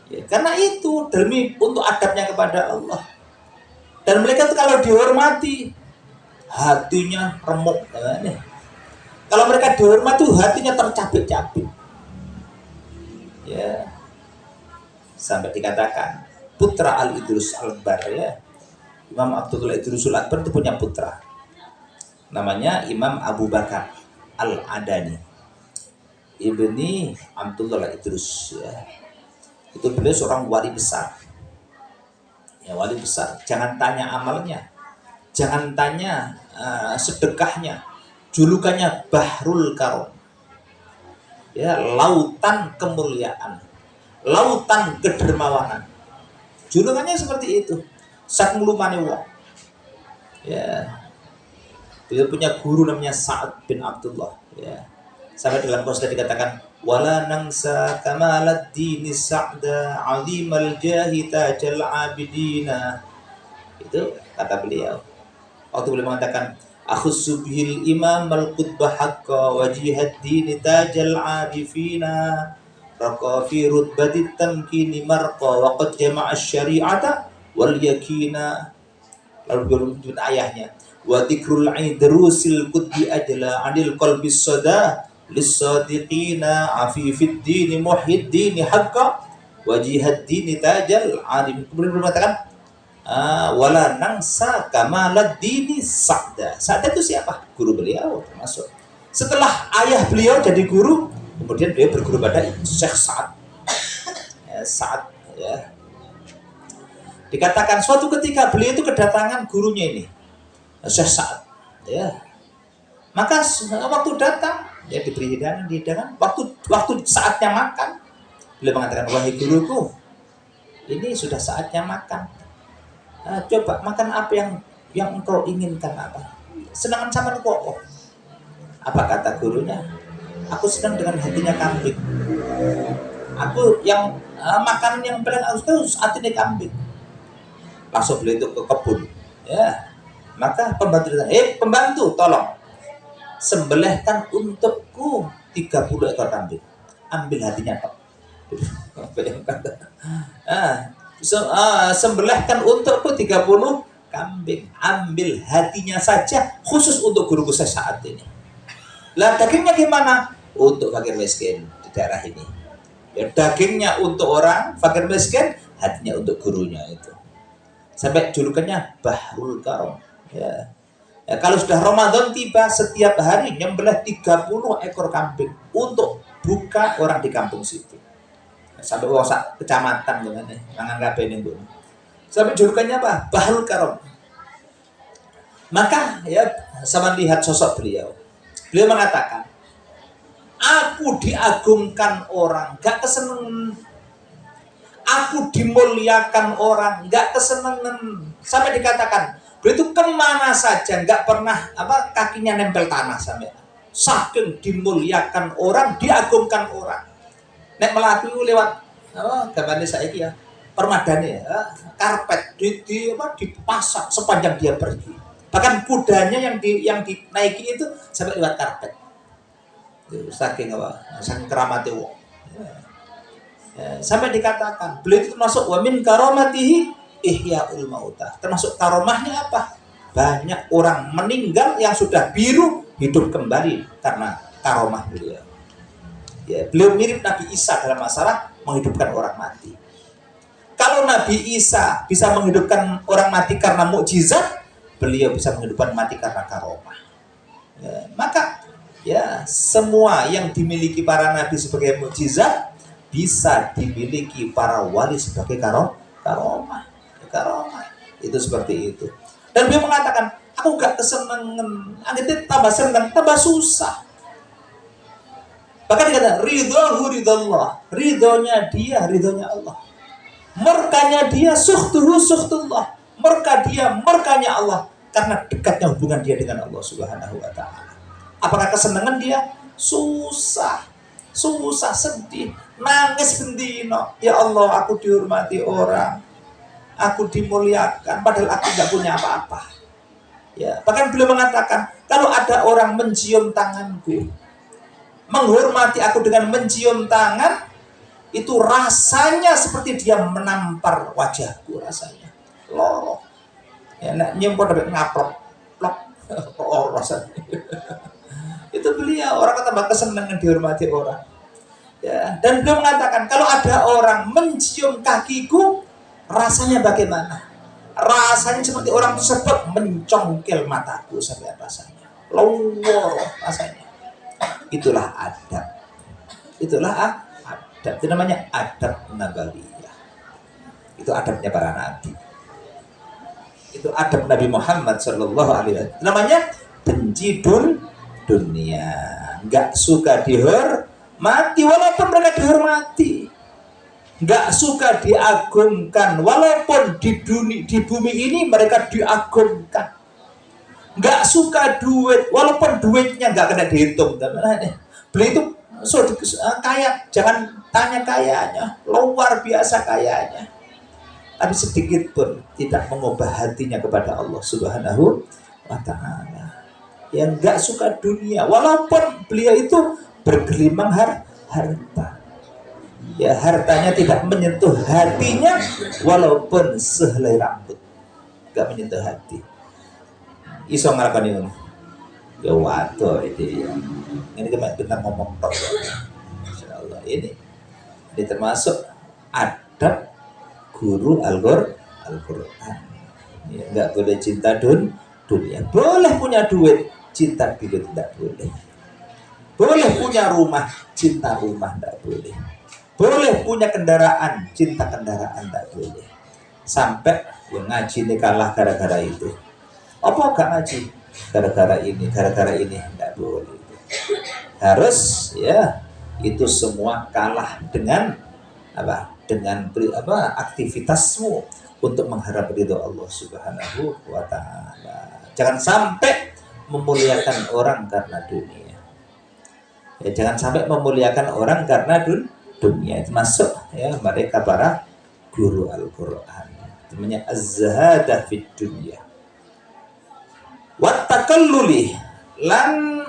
Ya, karena itu demi untuk adabnya kepada Allah. Dan mereka itu kalau dihormati hatinya remuk. Kalau mereka dihormati hatinya tercabik-cabik. Ya, sampai dikatakan putra Al-Idrus Al-Bar, ya. Imam Abdullah Idrusul Akbar itu punya putra, namanya Imam Abu Bakar Al-Adani ibni Abdullah Idrus, ya. Itu beliau seorang wali besar, ya, wali besar. Jangan tanya amalnya, jangan tanya sedekahnya. Julukannya Bahrul Karom, ya, lautan kemuliaan, lautan kedermawanan. Julukannya seperti itu. Sak mulumane wong. Ya. Dia punya guru namanya Sa'ad bin Abdullah, ya. Sampai dalam qasidah dikatakan wala nangsa kamalad dini sa'da azimal jahi tajal abidina. Itu kata beliau. Waktu beliau mengatakan akhussu bihil imam al-qutbah haqqa wajihad dini tajal arifina raqa fi rutbatit tamkini marqa wa qad jama'a syari'ata wal yakina. Lalu disebut ayahnya wa dzikrul idrusil qudbi ajla anil qalbi sada lis-sadiqina afifid dini muhyiddin haqqa wajihad dini tajal alim. Kemudian beliau mengatakan wala nangsa kamalad dini Sa'da. Sa'da itu siapa? Guru beliau termasuk. Setelah ayah beliau jadi guru, kemudian beliau berguru pada Syekh Sa'ad. Sa'ad ya. Dikatakan suatu ketika beliau itu kedatangan gurunya ini, Syekh Sa'ad ya. Maka waktu datang ya diberi hidangan, waktu saatnya makan, beliau mengatakan, wahai guruku, ini sudah saatnya makan. Coba makan apa yang engkau inginkan apa? Senangan sama kok. Apa kata gurunya? Aku senang dengan hatinya kambing. Aku yang makanan yang paling aku tahu hatinya kambing. Langsung beliau itu ke kebun. Ya. Maka pembantu tolong sembelihkan untukku 30 ekor kambing. Ambil hatinya Pak. Sembelihkan untukku 30 kambing. Ambil hatinya saja khusus untuk guruku saya saat ini. Lah dagingnya gimana? Untuk fakir miskin di daerah ini. Ya, dagingnya untuk orang fakir miskin, hatinya untuk gurunya itu. Sampai julukannya Bahrul Karom. Ya. Ya, kalau sudah Ramadan tiba, setiap hari nyembelih 30 ekor kambing untuk buka orang di kampung situ. Sampai wasak kecamatan dengan mangan kabeh ning Bu. Sampai julukannya apa? Bahrul Karom. Maka ya sama lihat sosok beliau. Beliau mengatakan, aku diagungkan orang, gak kesenengan. Aku dimuliakan orang, gak kesenengan. Sampai dikatakan, beliau itu kemana saja gak pernah kakinya nempel tanah sampai. Saking dimuliakan orang, diagungkan orang. Nek melaku lewat gambarnya saiki ya, permadani ya, karpet dipasang sepanjang dia pergi. Bahkan kudanya yang dinaiki itu sampai lewat karpet. Saking keramati wong. Sampai dikatakan beliau itu termasuk wa min karamatihi ihyaul mauta. Termasuk karomahnya apa? Banyak orang meninggal yang sudah biru hidup kembali karena karomah beliau. Ya, beliau mirip Nabi Isa dalam masalah menghidupkan orang mati. Kalau Nabi Isa bisa menghidupkan orang mati karena mukjizat, beliau bisa menghidupkan mati karena karomah. Ya, maka ya semua yang dimiliki para nabi sebagai mukjizat bisa dimiliki para wali sebagai karomah. Karomah itu seperti itu. Dan beliau mengatakan, aku gak kesenangan, akhirnya tambah senang, tambah susah. Bahkan dikatakan ridhohu ridhallah, ridhonya dia, ridhonya Allah. Murkanya dia, sukhtuhu sukhtullah, murka dia, murkanya Allah. Karena dekatnya hubungan dia dengan Allah Subhanahu wa ta'ala. Apakah kesenangan dia? Susah, sedih, nangis bendino. Ya Allah, aku dihormati orang, aku dimuliakan, padahal aku gak punya apa-apa. Ya, bahkan beliau mengatakan, kalau ada orang mencium tanganku, menghormati aku dengan mencium tangan, itu rasanya seperti dia menampar wajahku rasanya. Lorok. Ya, nak nyium kok dapat ngaplok. Plok. Rasanya. Itu beliau, orang tambah kesenangan dihormati orang. Ya, dan beliau mengatakan, kalau ada orang mencium kakiku, rasanya bagaimana? Rasanya seperti orang tersebut mencongkel mataku sampai rasanya. Lowor rasanya. Itulah adab. Adab. Itu namanya adab nabawiyah. Itu adabnya para nabi. Itu adab Nabi Muhammad sallallahu alaihi wasallam. Namanya benci dunia. Enggak suka dihormati walaupun mereka dihormati. Enggak suka diagungkan walaupun di bumi ini mereka diagungkan. Nggak suka duit, walaupun duitnya nggak kena dihitung. Beli itu kaya, jangan tanya kayanya, luar biasa kayanya. Tapi sedikit pun tidak mengubah hatinya kepada Allah Subhanahu wa ta'ala. Yang nggak suka dunia, walaupun beliau itu bergelimang harta. Ya, hartanya tidak menyentuh hatinya, walaupun sehelai rambut. Nggak menyentuh hati. Iso ngalakani ngono. Ya waduh ini. Ini cuma benar ngomong tok. Insyaallah ini termasuk adab guru Al-Quran. Ya, nggak boleh cinta dunia. Boleh punya duit, cinta duit tidak boleh. Boleh punya rumah, cinta rumah tidak boleh. Boleh punya kendaraan, cinta kendaraan tidak boleh. Sampai yang ngaji ini kalah gara-gara itu. Apa gak ngaji? Gara-gara ini tidak boleh. Harus ya itu semua kalah dengan apa? Dengan aktivitasmu untuk mengharap ridho Allah Subhanahu wa taala. Jangan sampai memuliakan orang karena dunia. Ya, jangan sampai memuliakan orang karena dunia. Itu masuk ya mereka para guru Al-Qur'an. Namanya az-zahadah fid dunya. Wa takalluli lan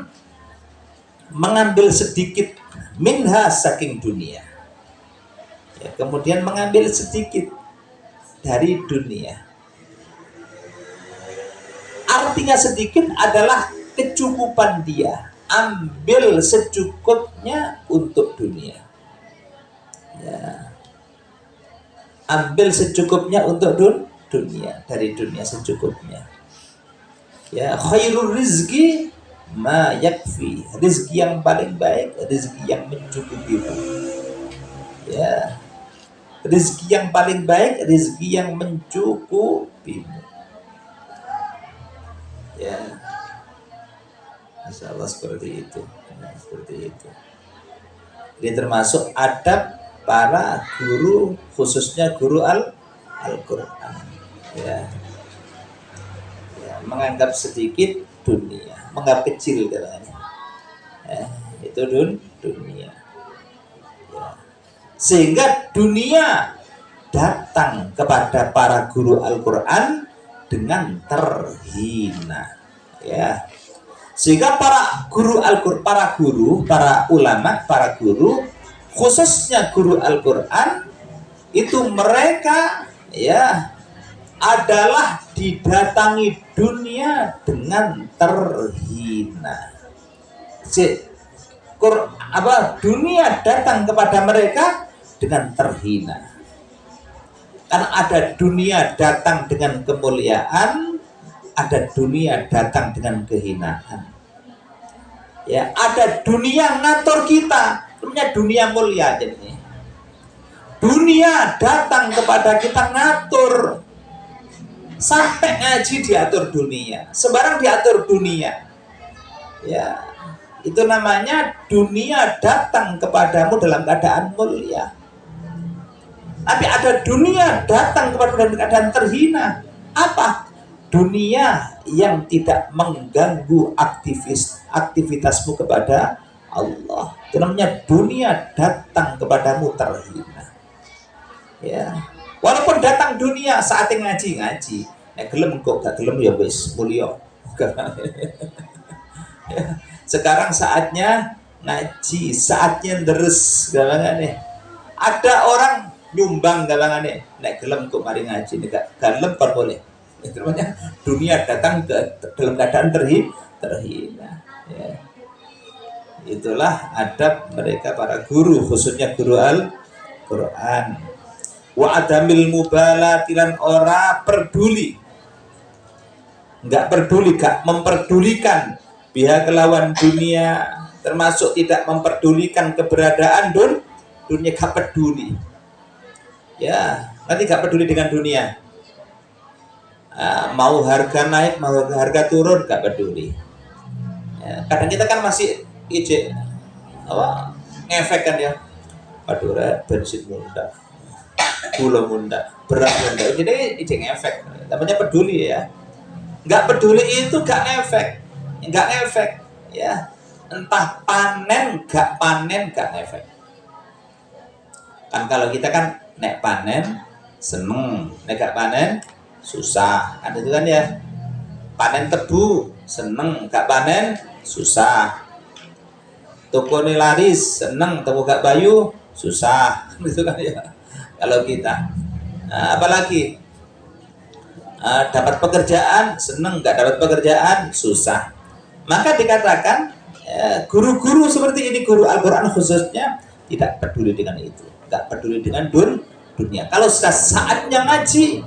mengambil sedikit minha saking dunia. Ya, kemudian mengambil sedikit dari dunia. Artinya sedikit adalah kecukupan dia. Ambil secukupnya untuk dunia. Ya. Ambil secukupnya untuk dunia. Dari dunia secukupnya. Ya, khairul rizki ma yakfi. Rizki yang paling baik, rizki yang mencukupi. Ya. Rizki yang paling baik, rizki yang mencukupimu. Ya, Masya Allah seperti itu. Ya, seperti itu. Ini termasuk adab para guru, khususnya guru Al-Quran. Ya. Ya, menganggap sedikit dunia, menganggap kecil katanya. Ya, itu dunia. Ya. Sehingga dunia datang kepada para guru Al-Quran dengan terhina, ya. Sehingga para guru Al-Quran, para ulama, para guru, khususnya guru Al-Quran, itu mereka ya adalah didatangi dunia dengan terhina. Dunia datang kepada mereka dengan terhina. Karena ada dunia datang dengan kemuliaan, ada dunia datang dengan kehinaan. Ya, ada dunia ngatur kita, namanya dunia mulia jadinya. Dunia datang kepada kita ngatur. Sampai ngaji diatur dunia, sembarang diatur dunia. Ya, itu namanya dunia datang kepadamu dalam keadaan mulia. Tapi ada dunia datang kepada dalam keadaan terhina. Apa? Dunia yang tidak mengganggu aktivitasmu kepada Allah. Itu namanya dunia datang kepadamu terhina. Ya. Walaupun datang dunia saatnya ngaji. Nek gelem kok gak gelem ya wis mulya. Sekarang saatnya ngaji, saatnya deres galangane. Ada orang nyumbang galangane, nek gelem kok mari ngaji, nek gelem kon boleh. Itu namanya dunia datang dalam keadaan terhina. Ya. Itulah adab mereka para guru, khususnya guru Al-Quran. Wa adamil mubalatilan ora peduli, nggak peduli, gak memperdulikan pihak kelawan dunia, termasuk tidak memperdulikan keberadaan dunia, gak peduli. Ya, nanti gak peduli dengan dunia. Mau harga naik, mau harga turun, gak peduli. Ya, kadang kita kan masih ngefek kan ya. Aduh, bensin muda, gula muda, beras muda. Jadi ngefek. Namanya peduli ya. Gak peduli itu gak ngefek, ya. Entah panen gak ngefek. Kan kalau kita kan nek panen seneng, nek gak panen susah. Kan itu kan ya. Panen tebu seneng, gak panen susah. Toko ini laris seneng, toko gak bayu susah. Itu kan ya. Kalau kita apalagi dapat pekerjaan seneng, gak dapat pekerjaan susah. Maka dikatakan guru-guru seperti ini, guru Al-Quran khususnya, tidak peduli dengan itu, gak peduli dengan dunia. Kalau sudah saatnya ngaji,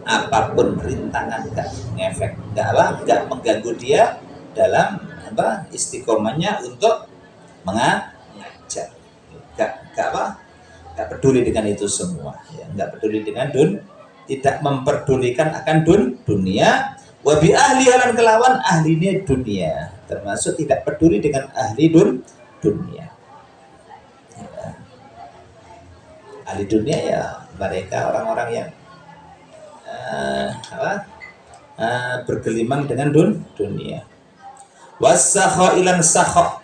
apapun rintangan nggak ngefek, nggak mengganggu dia dalam istiqomahnya untuk mengajar. Nggak peduli dengan itu semua, ya, nggak peduli dengan tidak memperdulikan akan dunia. Wabi ahli halan kelawan ahlinya dunia, termasuk tidak peduli dengan ahli dunia. Ya. Ahli dunia ya mereka orang-orang yang bergelimang dengan dunia. Wasakho ilan sakho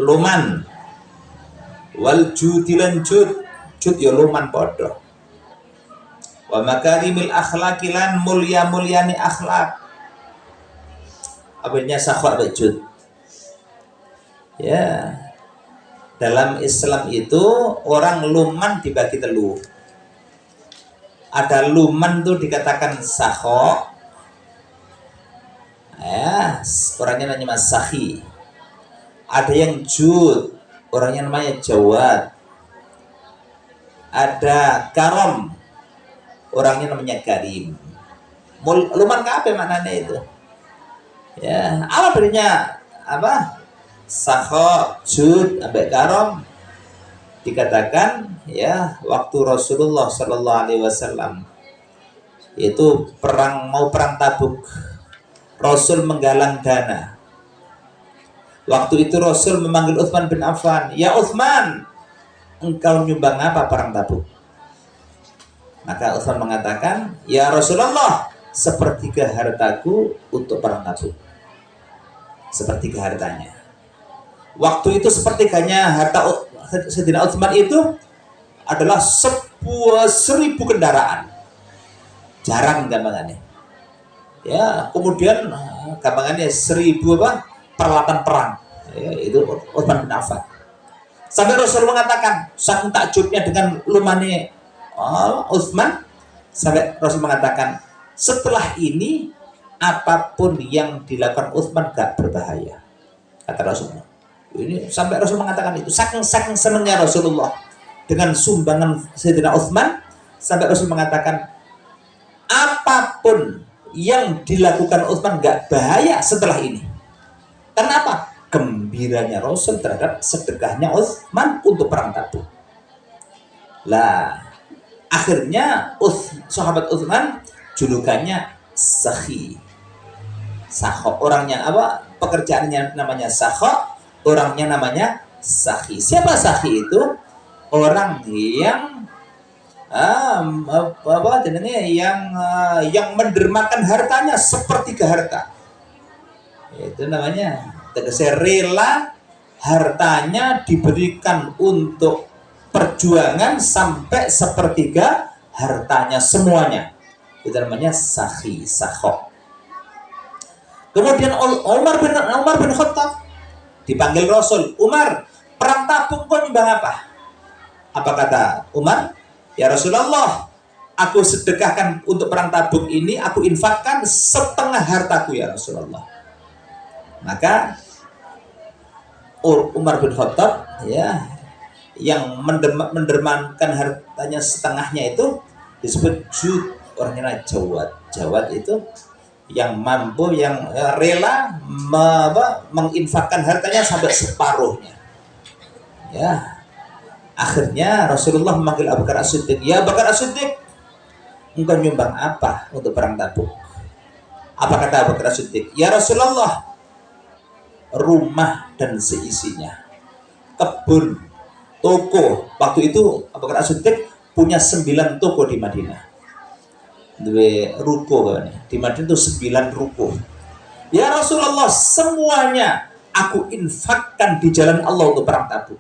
luman wal judilan jud ya luman podo. Wa makarimil akhlakilan mulia-muliani akhlak. Apanya sakho jud? Ya, dalam Islam itu orang luman dibagi telu. Ada luman tuh dikatakan sakho, ya, orangnya namanya sahi. Ada yang jud, orangnya namanya jawad. Ada karom, orangnya namanya karim. Luman apa maknanya itu? Ya, apa bedanya? Apa? Sakho, jud, sampai karom dikatakan ya waktu Rasulullah Shallallahu Alaihi Wasallam itu mau perang Tabuk, Rasul menggalang dana. Waktu itu Rasul memanggil Utsman bin Affan, ya Utsman, engkau nyumbang apa perang Tabuk? Maka Utsman mengatakan, ya Rasulullah, sepertiga hartaku untuk perang Tabuk. Sepertiga hartanya. Waktu itu sepertiganya harta Sayyidina Utsman itu adalah 1000 kendaraan. Jarang gampangannya. Ya, kemudian gampangannya 1000 peralatan perang. Ya, itu Utsman bin Affan. Sampai Rasul mengatakan, saking takjubnya dengan lumane Utsman, sampai Rasul mengatakan, setelah ini apapun yang dilakukan Utsman gak berbahaya. Kata Rasulullah. Ini sampai Rasul mengatakan itu, saking senangnya Rasulullah dengan sumbangan Sayyidina Utsman, sampai Rasul mengatakan apapun yang dilakukan Utsman gak bahaya setelah ini. Kenapa? Gembiranya Rasul terhadap sedekahnya Utsman untuk perang Tabuk. Lah, akhirnya sahabat Utsman julukannya Sakhi. Sakho, orangnya apa? Pekerjaannya namanya Sakho, orangnya namanya Sakhi. Siapa Sakhi itu? Orang yang yang mendermakan hartanya sepertiga harta. Itu namanya tegese rela hartanya diberikan untuk perjuangan sampai sepertiga hartanya semuanya. Itu namanya Sakhi, Sakho. Kemudian Umar bin Khattab dipanggil Rasul, Umar, perang Tabuk kau nyumbang apa? Apa kata Umar? Ya Rasulullah, aku sedekahkan untuk perang Tabuk ini, aku infakkan setengah hartaku ya Rasulullah. Maka Umar bin Khattab ya, yang mendermakan hartanya setengahnya itu disebut jud, orangnya Jawad. Jawad itu yang mampu, yang rela menginfakkan hartanya sampai separuhnya. Ya, akhirnya Rasulullah memanggil Abu Bakar As-Siddiq. Ya Abu Bakar As-Siddiq, engkau nyumbang apa untuk perang Tabuk? Apa kata Abu Bakar As-Siddiq? Ya Rasulullah, rumah dan seisinya, kebun, toko. Waktu itu Abu Bakar As-Siddiq punya 9 toko di Madinah. Dua ruko kan? Di Madinah itu 9 ruko. Ya Rasulullah, semuanya aku infakkan di jalan Allah untuk perang Tabuk.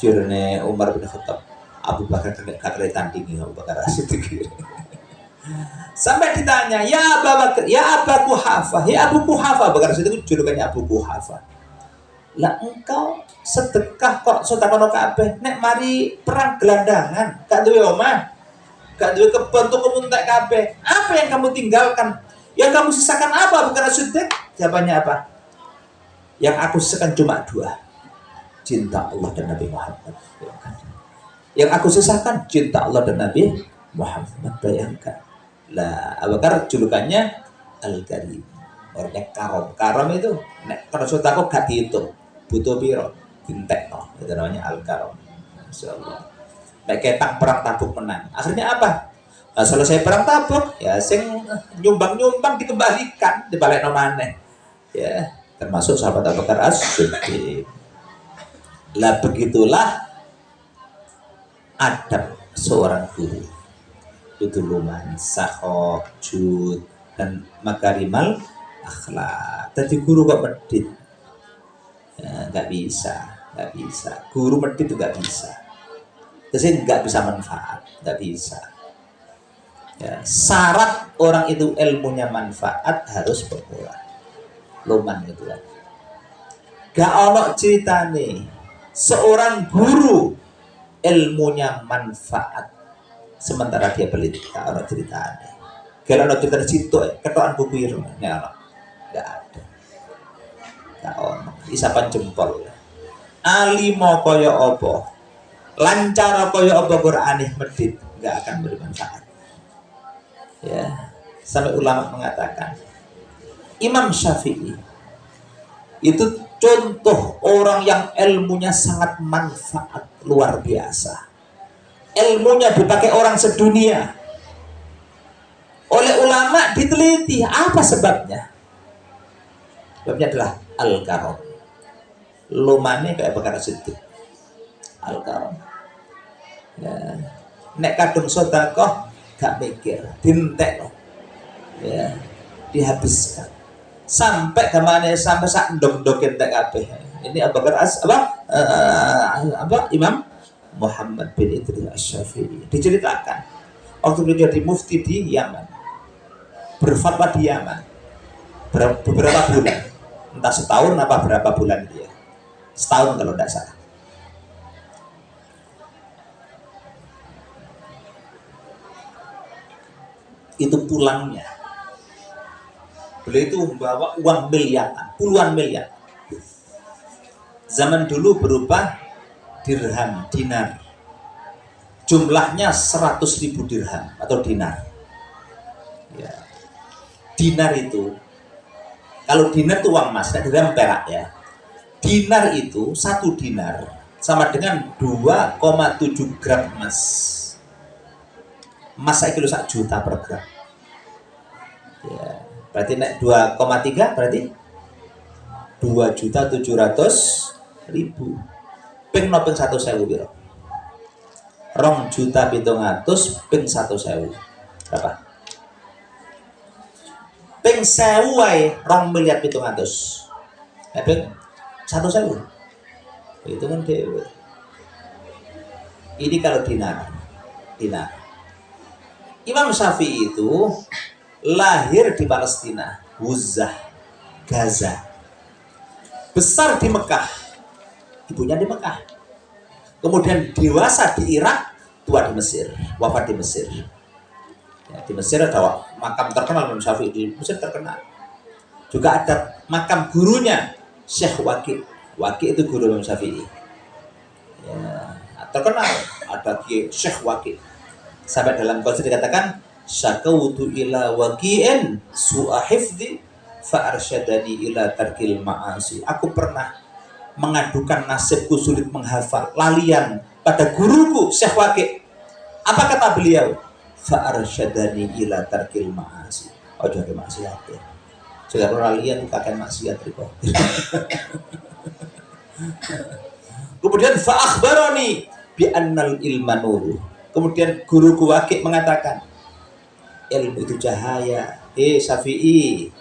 Jirne Umar bin Khattab, Abu Bakar kagak tandingi Abu Bakar As-Siddiq. Sampai ditanya, ya Abu Bakar, ya Abu Quhafah, ya Abu Quhafah. Abu Bakar As-Siddiq itu julukannya Abu Quhafah. Lah engkau sedekah kok sedekah kabeh, nek mari perang gelandangan, gak duwe omah, gak duwe kebon tuku muntek kabeh. Apa yang kamu tinggalkan? Yang kamu sisakan apa? Bukan As-Siddiq? Jawabannya apa? Yang aku sisakan cuma 2. cinta Allah dan Nabi Muhammad. Yang aku sisakan cinta Allah dan Nabi Muhammad. Bayangkan. Lah, Abu Bakar julukannya Al-Karim. Orangnya karom. Karom itu nek kalau sedekah gak dihitung. Butuh piro? Dintekno. Itu namanya Al-Karom. Masyaallah. Nek ketang perang Tabuk menang. Akhirnya apa? Nah, selesai perang Tabuk, ya sing nyumbang-nyumbang dikembalikan, dibalekno maneh. Ya, termasuk sahabat Abu Bakar As-Siddiq. Lah begitulah adab seorang guru. Tuduluman, sakhok, jud, dan makarimal akhlak. Tadi guru kok medit? Ya, nggak bisa. Guru medit itu nggak bisa. Terus nggak bisa manfaat, nggak bisa. Ya, syarat orang itu ilmunya manfaat harus berkurang. Luman gitu kan. Gak ono ceritane seorang guru ilmunya manfaat sementara dia pelit. Gak ono ceritane. Kalau ono cerita situ, ketokan buku irung, gak ono. Gak ada. Gak ono. Isapan jempol. Alimo koyo opo, lancar koyo opo Qur'anih medit, gak akan bermanfaat. Ya, sampai ulama mengatakan Imam Syafi'i itu contoh orang yang ilmunya sangat manfaat luar biasa. Ilmunya dipakai orang sedunia. Oleh ulama diteliti apa sebabnya? Sebabnya adalah Al-Karom. Lumane kayak perkara sedih. Al-Karom. Ya. Nek kadung sedekah gak mikir, dintek loh. Ya, dihabiskan. Sampai kemana? Sampai sak ndok-ndokin tek kabeh. Ini Abu Bakar Imam Muhammad bin Idris Asy-Syafi'i. Diceritakan waktu beliau jadi mufti di Yaman, berfatwa di Yaman beberapa bulan, entah setahun apa berapa bulan dia, setahun kalau tidak salah. Itu pulangnya beliau itu membawa uang miliaran, puluhan miliar. Zaman dulu berupa dirham, dinar. Jumlahnya 100.000 dirham atau dinar. Ya. Dinar itu, kalau dinar itu uang emas, dirham perak ya. Dinar itu, 1 dinar sama dengan 2,7 gram emas. Emas saya kilo 1 juta per gram. Ya, berarti naik 2,3 berarti 2.700.000. Ping no ping 1.000 piro? 2.700.000 ping 1.000. Berapa? Ping 1.000 wae 2.700.000. Ping 1.000. Itu kan dewe. Ini kalau dinar. Imam Syafi'i itu lahir di Palestina, Wuzah, Gaza. Besar di Mekah, ibunya di Mekah. Kemudian dewasa di Irak, tua di Mesir, wafat di Mesir. Ya, di Mesir ada makam terkenal Imam Syafi'i, di Mesir terkenal. Juga ada makam gurunya, Syekh Waqi. Waqi itu guru Imam Syafi'i. Ya, terkenal, ada Syekh Waqi. Sampai dalam qasida dikatakan syakautu ila waqi'in su'a hifdzi fa arsyadani ila tarkil ma'asi. Aku pernah mengadukan nasibku sulit menghafal, lalian pada guruku Syekh Waqi. Apa kata beliau? Fa arsyadani ila tarkil ma'asi. Ojo ke maksiat ya. Jangan lalian kakek maksiat itu. Kemudian fa akhbarani bi annal ilma nur. Kemudian guruku Waqi mengatakan, ilmu itu cahaya. Syafi'i,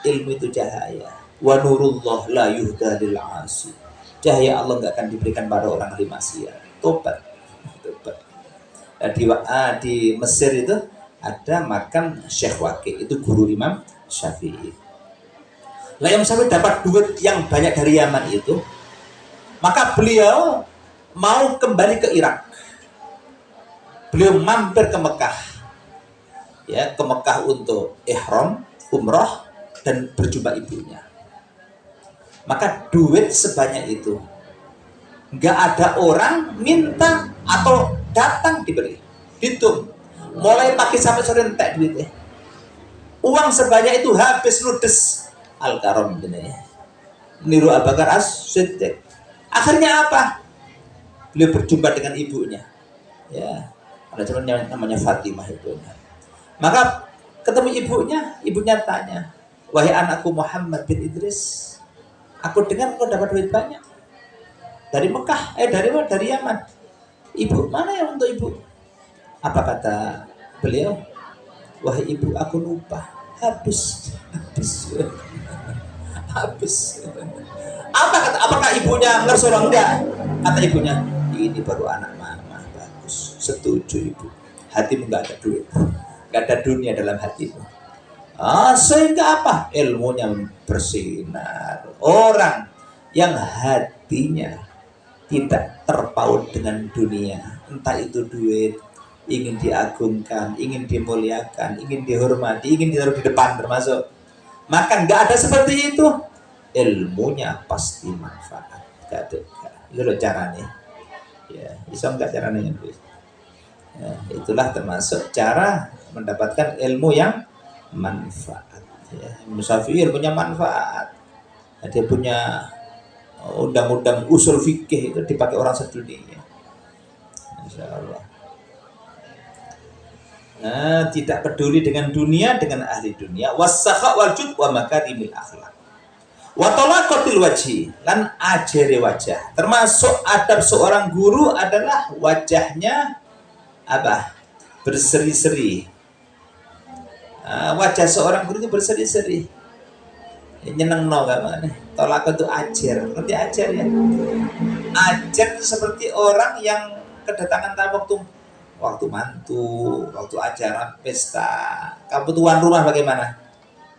ilmu itu cahaya. Wa nurullah la yuhda lil 'asi. Cahaya Allah enggak akan diberikan pada orang ahli maksiat. Tobat. Nah, di Mesir itu ada makam Syekh Waqi, itu guru Imam Syafi'i. Lah Imam Syafi'i dapat duit yang banyak dari Yaman itu, maka beliau mau kembali ke Irak. Beliau mampir ke Mekah, ya, ke Mekah untuk ihram, umrah, dan berjumpa ibunya. Maka duit sebanyak itu Nggak ada orang minta atau datang diberi. Hitung. Mulai pagi sampai sore entek duitnya. Uang sebanyak itu habis ludes. Al-Karam ini. Niru Abu Bakar As-Siddiq. Akhirnya apa? Beliau berjumpa dengan ibunya. Ya, ada namanya Fatimah ibunya. Maka ketemu ibunya tanya, "Wahai anakku Muhammad bin Idris, aku dengar kau dapat duit banyak. Dari Mekah, dari Yaman. Ibu, mana yang untuk ibu?" Apa kata beliau? "Wahai ibu, aku lupa. Habis. Habis." Apakah ibunya ngersul? Enggak. Kata ibunya, "Ini baru anak mama, bagus. Setuju ibu. Hatimu enggak ada duit. Enggak ada dunia dalam hatimu." Sehingga apa? Ilmunya bersinar. Orang yang hatinya tidak terpaut dengan dunia, entah itu duit, ingin diagungkan, ingin dimuliakan, ingin dihormati, ingin ditaruh di depan termasuk, maka nggak ada seperti itu. Ilmunya pasti manfaat. Gak ada. Itu loh caranya. Ya, bisa nggak caranya itu? Ya, itulah termasuk cara mendapatkan ilmu yang manfaat. Ya, Imam Syafi'i punya manfaat. Dia punya undang-undang usul fikih itu dipakai orang sedunia. Insya Allah. Nah, tidak peduli dengan dunia, dengan ahli dunia. Wasakha waljud wa makarimil akhlak. Wa talaqatil wajhi, lan ajere wajah. Termasuk adab seorang guru adalah wajahnya apa? Berseri-seri. Wajah seorang guru itu berseri-seri. Nyeneng no gak mana? Tolak itu ajar, ngerti ajar ya? Ajar itu seperti orang yang kedatangan tamu waktu mantu, waktu acara pesta. Kamu tuan rumah bagaimana?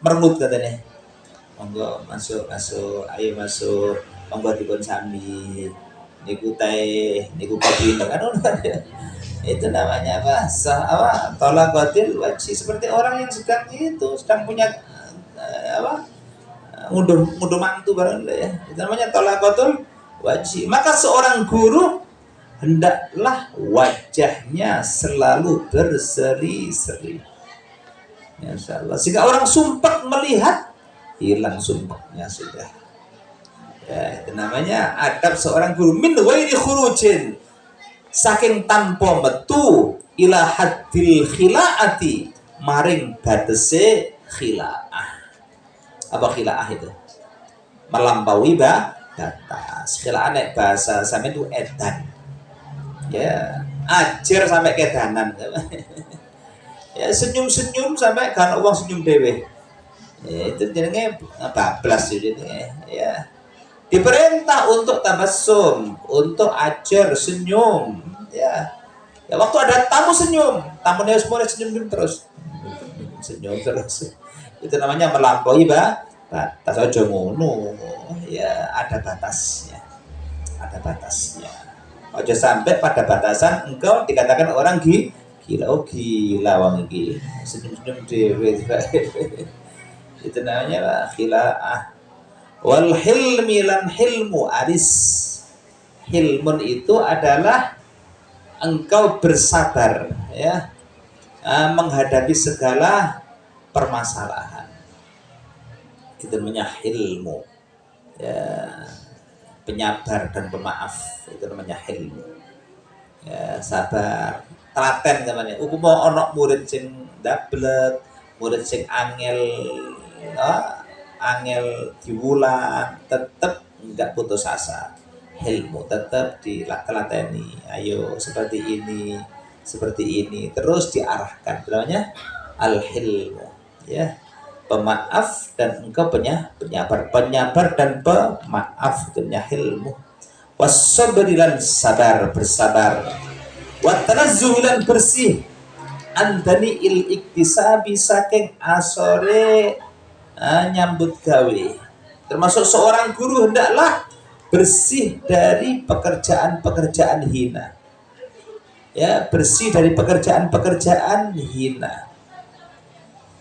Merengut katanya. Monggo masuk, ayo masuk. Monggo dipun sami. Niku teh, niku kopi kan? Itu namanya apa? Tolaqatil wajhi, seperti orang yang sedang punya ngunduh mantu barang ya. Itu namanya tolaqatul wajhi. Maka seorang guru hendaklah wajahnya selalu berseri-seri. Insyaallah. Sehingga orang sumpah melihat, hilang sumpahnya sudah. Ya, itu namanya adab seorang guru. Min ghairi khurujin, saking tanpa metu ila haddil khilaati, maring batese khilaah. Apa khilaah itu? Melampaui batas. Khilaah nek bahasa sampe itu edan. Ya, ajar sampai kedanan. Ya, senyum-senyum sampai kan uang senyum dewe. Ya, itu jenenge bablas jenenge. Ya. Diperintah untuk tabassum, untuk ajar senyum, ya. Ya waktu ada tamu senyum, tamunya semua senyum terus. Senyum terus. Itu namanya melampaui batas. Aja ngono. Ya, ada batasnya. Ada batasnya. Aja sampai pada batasan engkau dikatakan orang gila, gila wong iki. Senyum-senyum dhewe. Itu namanya khilaah. Wal hilmi lan hilmu aris. Hilmun itu adalah engkau bersabar ya, menghadapi segala permasalahan. Itu namanya hilmu ya, penyabar dan pemaaf, itu namanya hilmu ya, sabar telaten namanya. Upama ana murid sing dablek, murid sing angel diwulang, tetap enggak putus asa. Ilmu tetap dilateni. Ayo seperti ini, terus diarahkan. Namanya al-hilmu, ya. Pemaaf dan engkau penyabar dan pemaaf, itu namanya hilmu. Wasabrilan sabar, bersabar. Watanazzulan bersih. Andani il iktisabi saking asore nyambut gawe. Termasuk seorang guru hendaklah bersih dari pekerjaan-pekerjaan hina. Ya, bersih dari pekerjaan-pekerjaan hina.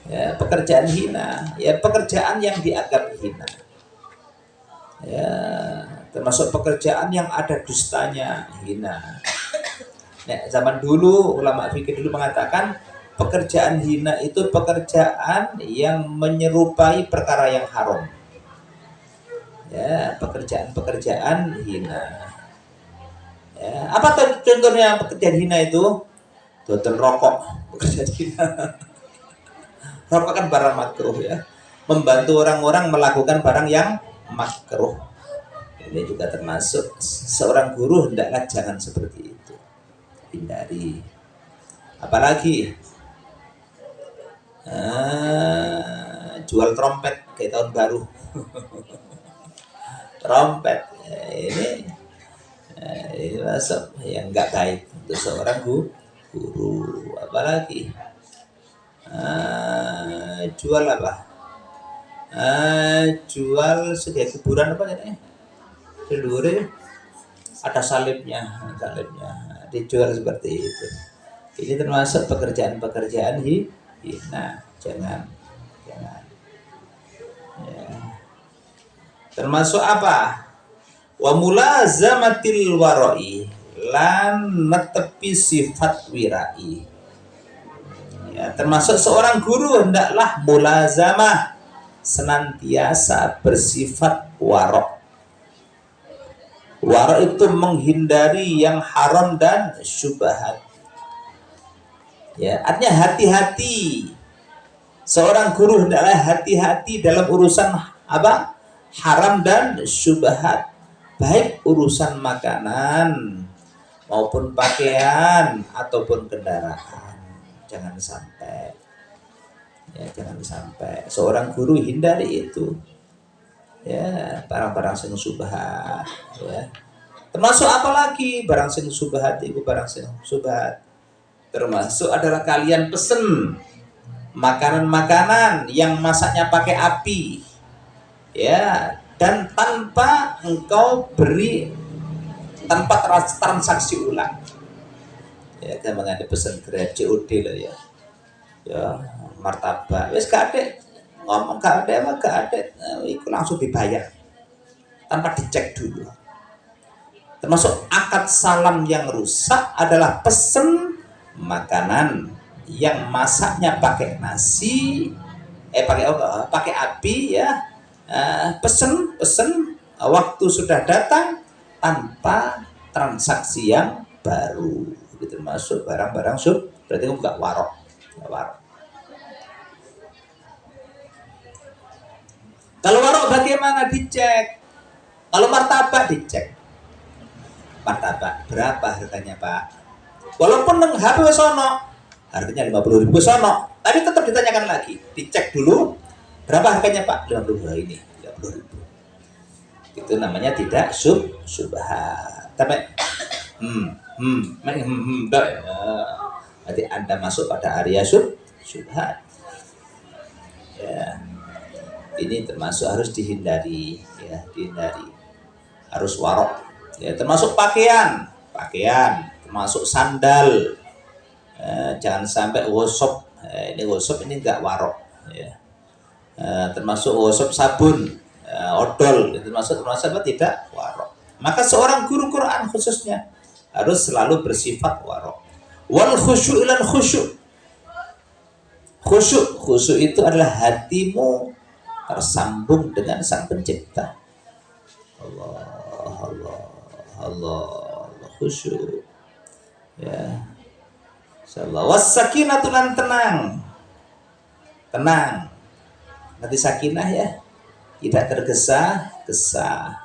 Ya, pekerjaan hina, ya pekerjaan yang dianggap hina. Ya, termasuk termasuk pekerjaan yang ada dustanya, hina. Nah, zaman dulu ulama fikih dulu mengatakan pekerjaan hina itu pekerjaan yang menyerupai perkara yang haram. Ya, pekerjaan-pekerjaan hina. Ya, apa contohnya pekerjaan hina itu? Dodol rokok, pekerjaan hina. Rokok kan barang makruh ya. Membantu orang-orang melakukan barang yang makruh. Ini juga termasuk seorang guru hendaklah jangan seperti itu. Hindari. Apalagi jual trompet kayak tahun baru. Trompet ini masuk yang nggak baik untuk seorang guru. Apalagi jual apa? Jual sebagai kuburan apa ini? Dulu ada salibnya dijual seperti itu. Ini termasuk pekerjaan hina. Jangan. Ya. Termasuk apa? Wa mulazamatil wara'i, lan netepi sifat wirai. Ya, termasuk seorang guru hendaklah mulazamah, senantiasa bersifat warok. Warok itu menghindari yang haram dan syubhat. Ya, artinya hati-hati. Seorang guru hendaklah hati-hati dalam urusan apa? Haram dan syubhat. Baik urusan makanan maupun pakaian ataupun kendaraan. Jangan sampai. Ya, jangan sampai. Seorang guru hindari itu. Ya, barang-barang sing syubhat. Ya. Termasuk apa lagi? Barang sing syubhat itu barang sing syubhat. Termasuk adalah kalian pesen makanan-makanan yang masaknya pakai api, ya, dan tanpa engkau beri, tanpa transaksi ulang. Ya, kan mengenai pesan Grab COD lah ya. Ya, martabak. Wes gak ada ngomong gak ada itu langsung dibayar tanpa dicek dulu. Termasuk akad salam yang rusak adalah pesen makanan yang masaknya pakai nasi, pakai api ya, pesen waktu sudah datang tanpa transaksi yang baru. Itu termasuk barang-barang berarti itu enggak warok. Kalau warok bagaimana dicek? Kalau martabak dicek. Martabak berapa harganya Pak? Walaupun neng HP sono harganya 50.000 sono, tapi tetap ditanyakan lagi, dicek dulu berapa harganya Pak? 50.000 ini, 50.000. Itu namanya tidak syubhat. Tapi berarti Anda masuk pada area syubhat. Ya. Ini termasuk harus dihindari, ya, Harus warok. Ya, termasuk pakaian, termasuk sandal. Jangan sampai gosok. Ini gosok ini enggak warok. Ya. Termasuk gosok sabun, odol, itu termasuk apa? Tidak warok. Maka seorang guru Quran khususnya harus selalu bersifat warok. Wal khusyuk lan khusyuk. Khusyuk itu adalah hatimu tersambung dengan Sang Pencipta. Allah khusyuk. Ya. Insyaallah was-sakinatu lan tenang. Nanti sakinah ya. Tidak tergesa-gesa.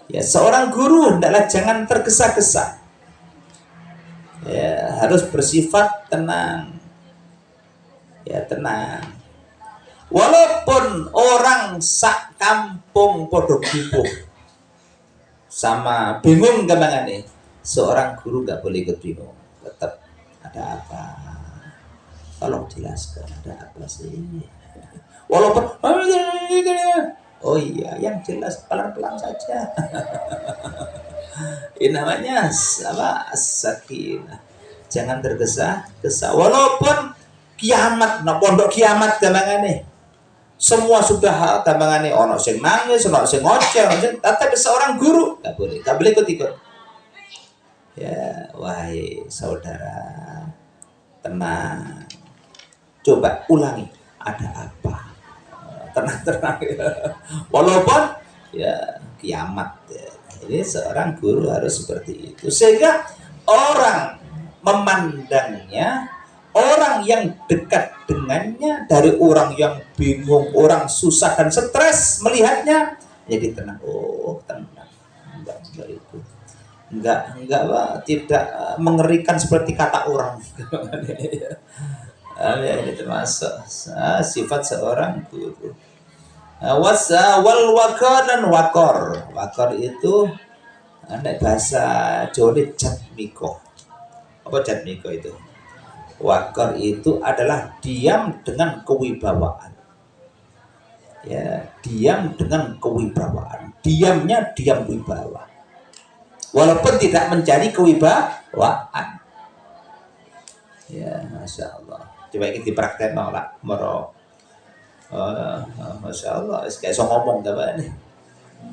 Ya, seorang guru hendaklah jangan tergesa-gesa. Ya, harus bersifat tenang. Ya, tenang. Walaupun orang sak kampung podo bingung sama bingung kemangane, seorang guru nggak boleh ikut bingung. Tetap ada apa? Tolong jelaskan ada apa sih? Walaupun oh iya, yang jelas pelan-pelan saja. Ini namanya apa? Sakinah. Jangan tergesa-gesa. Walaupun kiamat, pondok kiamat kemangane. Semua sudah gampangannya ono sing nangis, ono sing ngoceh, tapi seorang guru nggak boleh ikut-ikut. Ya, wahai saudara, tenang. Coba ulangi, ada apa? Tenang-tenang ya. Walaupun ya kiamat ya. Ini seorang guru harus seperti itu. Sehingga orang memandangnya, orang yang dekat dengannya, dari orang yang bingung, orang susah dan stres melihatnya, jadi tenang. Oh, tenang. Enggak itu. Enggak, Pak, tidak mengerikan seperti kata orang. Ini termasuk sifat seorang guru. Wal wakor dan wakor. Wakor itu bahasa Jawa jatmiko. Apa jatmiko itu? Wakor itu adalah diam dengan kewibawaan. Ya, diam dengan kewibawaan. Diamnya diam wibawa. Walaupun tidak mencari kewibawaan. Ya, masya Allah. Coba ini dipraktek nolak mero. Masya Allah, kayak so ngomong nih.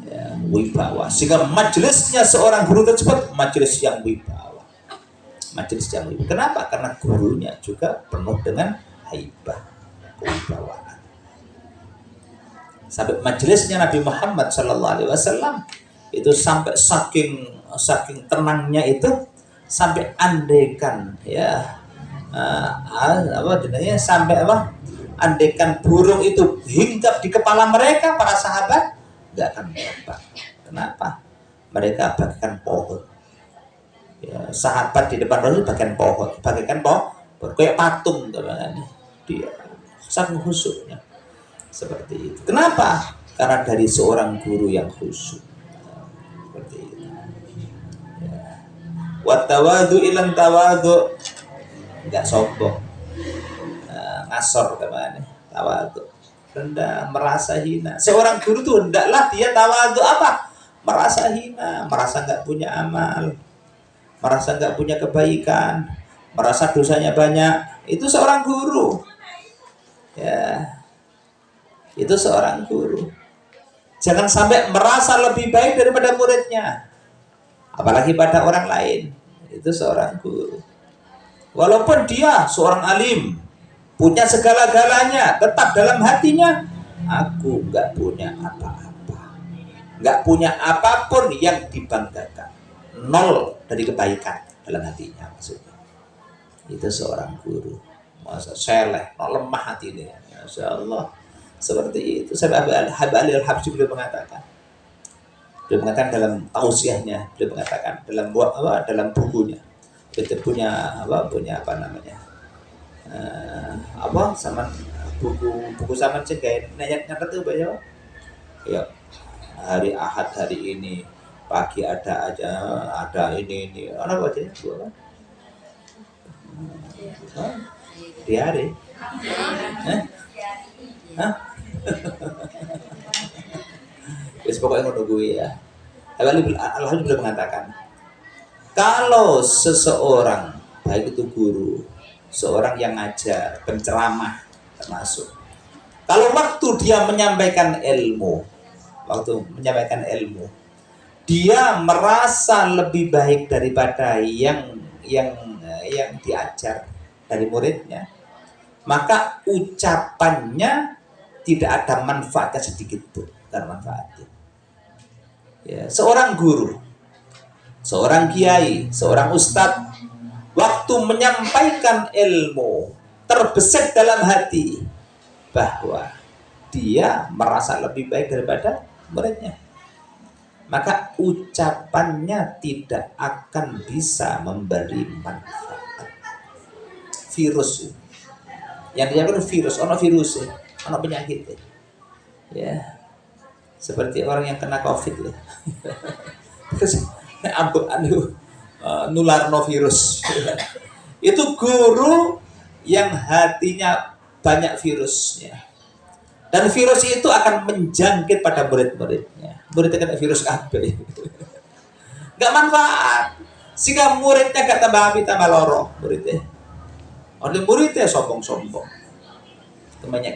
Ya, wibawa. Sehingga majelisnya seorang guru tersebut majelis yang wibawa. Majelis yang wibawa. Kenapa? Karena gurunya juga penuh dengan haibah, kewibawaan. Sampai majelisnya Nabi Muhammad SAW itu sampai saking tenangnya itu, sampai andekan ya sampai andekan burung itu hinggap di kepala mereka, para sahabat nggak akan terbang. Kenapa? Mereka bagaikan pohon ya, sahabat di depan Rasul bagaikan pohon kayak patung teman-teman. Dia sangat khusyuknya seperti itu. Kenapa? Karena dari seorang guru yang khusyuk. Seperti itu. Ya. Watawadu ilan tawadu, nggak sombong, ngasor teman, tawadu, rendah, merasa hina. Seorang guru tuh hendaklah dia tawadu apa? Merasa hina, merasa nggak punya amal, merasa nggak punya kebaikan, merasa dosanya banyak. Itu seorang guru. Ya. Itu seorang guru. Jangan sampai merasa lebih baik daripada muridnya, apalagi pada orang lain. Itu seorang guru. Walaupun dia seorang alim, punya segala-galanya, tetap dalam hatinya, aku nggak punya apa-apa, nggak punya apapun yang dibanggakan, nol dari kebaikan dalam hatinya maksudnya. Itu seorang guru. Masa seleh, lemah hatinya. Masya Allah. Seperti itu. Habib Ali Al-Habsyi beliau mengatakan dalam tausiahnya, beliau mengatakan dalam bukunya, beliau punya sama buku sama cengkai nyatet tuh banyak ya, hari Ahad hari ini pagi ada ini apa aja di hari pokoknya menunggu ya. Alhamdulillah mengatakan, kalau seseorang, baik itu guru, seorang yang ngajar, penceramah termasuk, kalau waktu dia menyampaikan ilmu, dia merasa lebih baik daripada yang diajar dari muridnya, maka ucapannya tidak ada manfaatnya sedikit pun, dan manfaatnya. Ya, seorang guru, seorang kiai, seorang ustadz, waktu menyampaikan ilmu, terbesit dalam hati bahwa dia merasa lebih baik daripada muridnya, maka ucapannya tidak akan bisa memberi manfaat. Virus yang dia virus, ono penyakit ya, seperti orang yang kena COVID ya. Terus nularno virus. Itu guru yang hatinya banyak virusnya, dan virus itu akan menjangkit pada murid-muridnya. Muridnya kena virus kabeh. Gak manfaat. Sehingga muridnya gak tambah api tambah loro muridnya. Oleh muridnya sombong-sombong. kemenyek.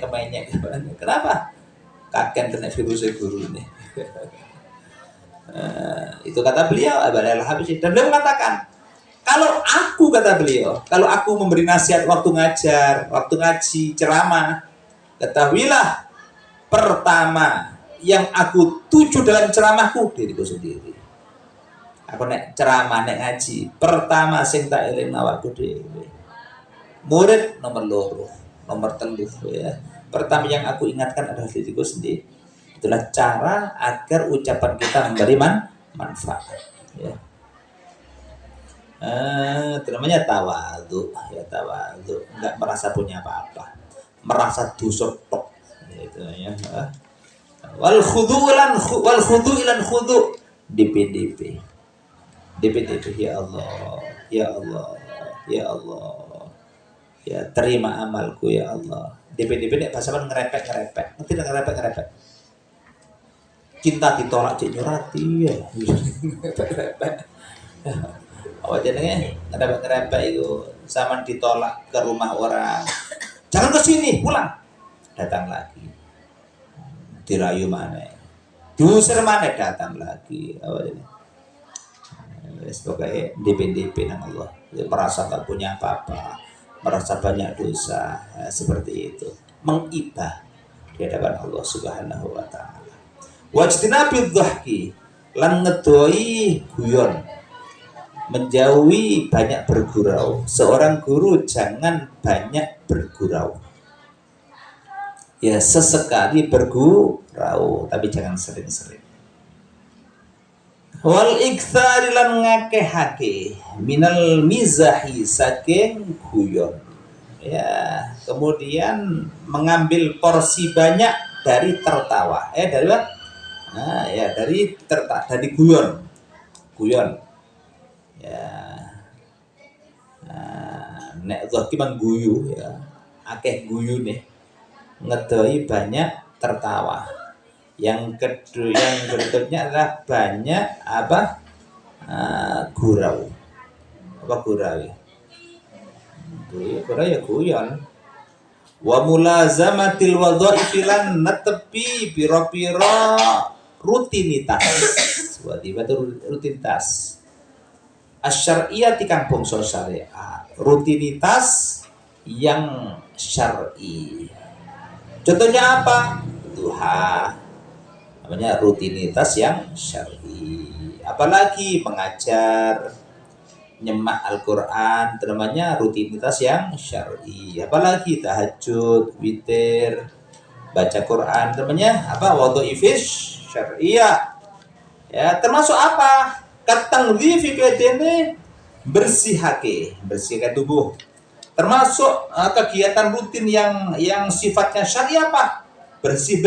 Kenapa? Kakek kena virus guru ini. Itu kata beliau Al-Habsyi. Dan beliau mengatakan, kalau aku, kata beliau, kalau aku memberi nasihat waktu ngajar, waktu ngaji, ceramah, ketahuilah pertama yang aku tuju dalam ceramahku diriku sendiri. Aku nek ceramah, nek ngaji, pertama sing tak eling awakku dhewe. Murid nomor loro, nomor telu ya. Pertama yang aku ingatkan adalah diriku sendiri. Itulah cara agar ucapan kita memberi manfaat. Ya. Itu namanya tawadhu, ya tawadhu, enggak merasa punya apa-apa, merasa dosa tok, gitu ya. Wal khudu ilan khudu DPDP ya Allah, ya Allah, ya Allah, ya terima amalku ya Allah. DPDP nek bahasa ngerepek, ngerti ngerepek. Cinta ditolak cek nyurati ya. Apa jenenge ngerepek itu zaman ditolak ke rumah orang, jangan ke sini, pulang, datang lagi, dirayu mana, diusir mana, datang lagi. Apa ini? Sebagai DP nama Allah, merasa tak punya apa-apa, merasa banyak dosa, seperti itu, mengibah di hadapan Allah Subhanahu wa taala. Wajtinabi dhahki, lan ngedoi guyon, menjauhi banyak bergurau. Seorang guru jangan banyak bergurau. Ya sesekali bergurau, tapi jangan sering-sering. Wal iktsari lan ngakehake minal mizahi saking guyon. Ya, kemudian mengambil porsi banyak dari tertawa. Dari apa? Nah, ya dari guyon. Ya, nek zaki mang guyu ya, akeh guyu nih, ngedoi banyak tertawa. Yang berikutnya adalah banyak apa? Gurau. Apa gurau ya? Gurau ya guyon. Wa mulazamatil wadhaifi lan netepi pira-pira rutinitas. Tiba rutinitas. Asyariyah tikang bangsa syariat, rutinitas yang syar'i. Contohnya apa? Duha, namanya rutinitas yang syar'i. Apalagi mengajar, nyemak Al-Quran, namanya rutinitas yang syar'i. Apalagi tahajud, witir, baca Quran, namanya apa? Wadhaifis syar'iyah. Ya, termasuk apa? Katangdhifi kadene bersihake tubuh. Termasuk kegiatan rutin yang sifatnya syariah apa? Bersih.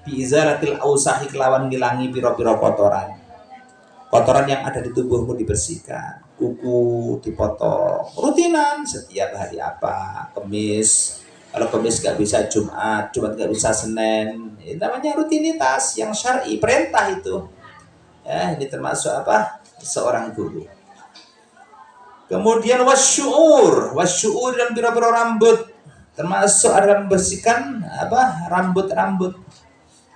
Bi izalatil ausahi kelawan ngilangi pira-pira kotoran. Kotoran yang ada di tubuhmu dibersihkan. Kuku dipotong. Rutinan setiap hari apa? Kemis. Kalau Kemis nggak bisa Jumat nggak bisa Senin. Ini namanya rutinitas yang syar'i, perintah itu. Ya, ini termasuk apa? Seorang guru. Kemudian wasyu'ur dan pira-pira rambut, termasuk ada membersihkan apa? Rambut.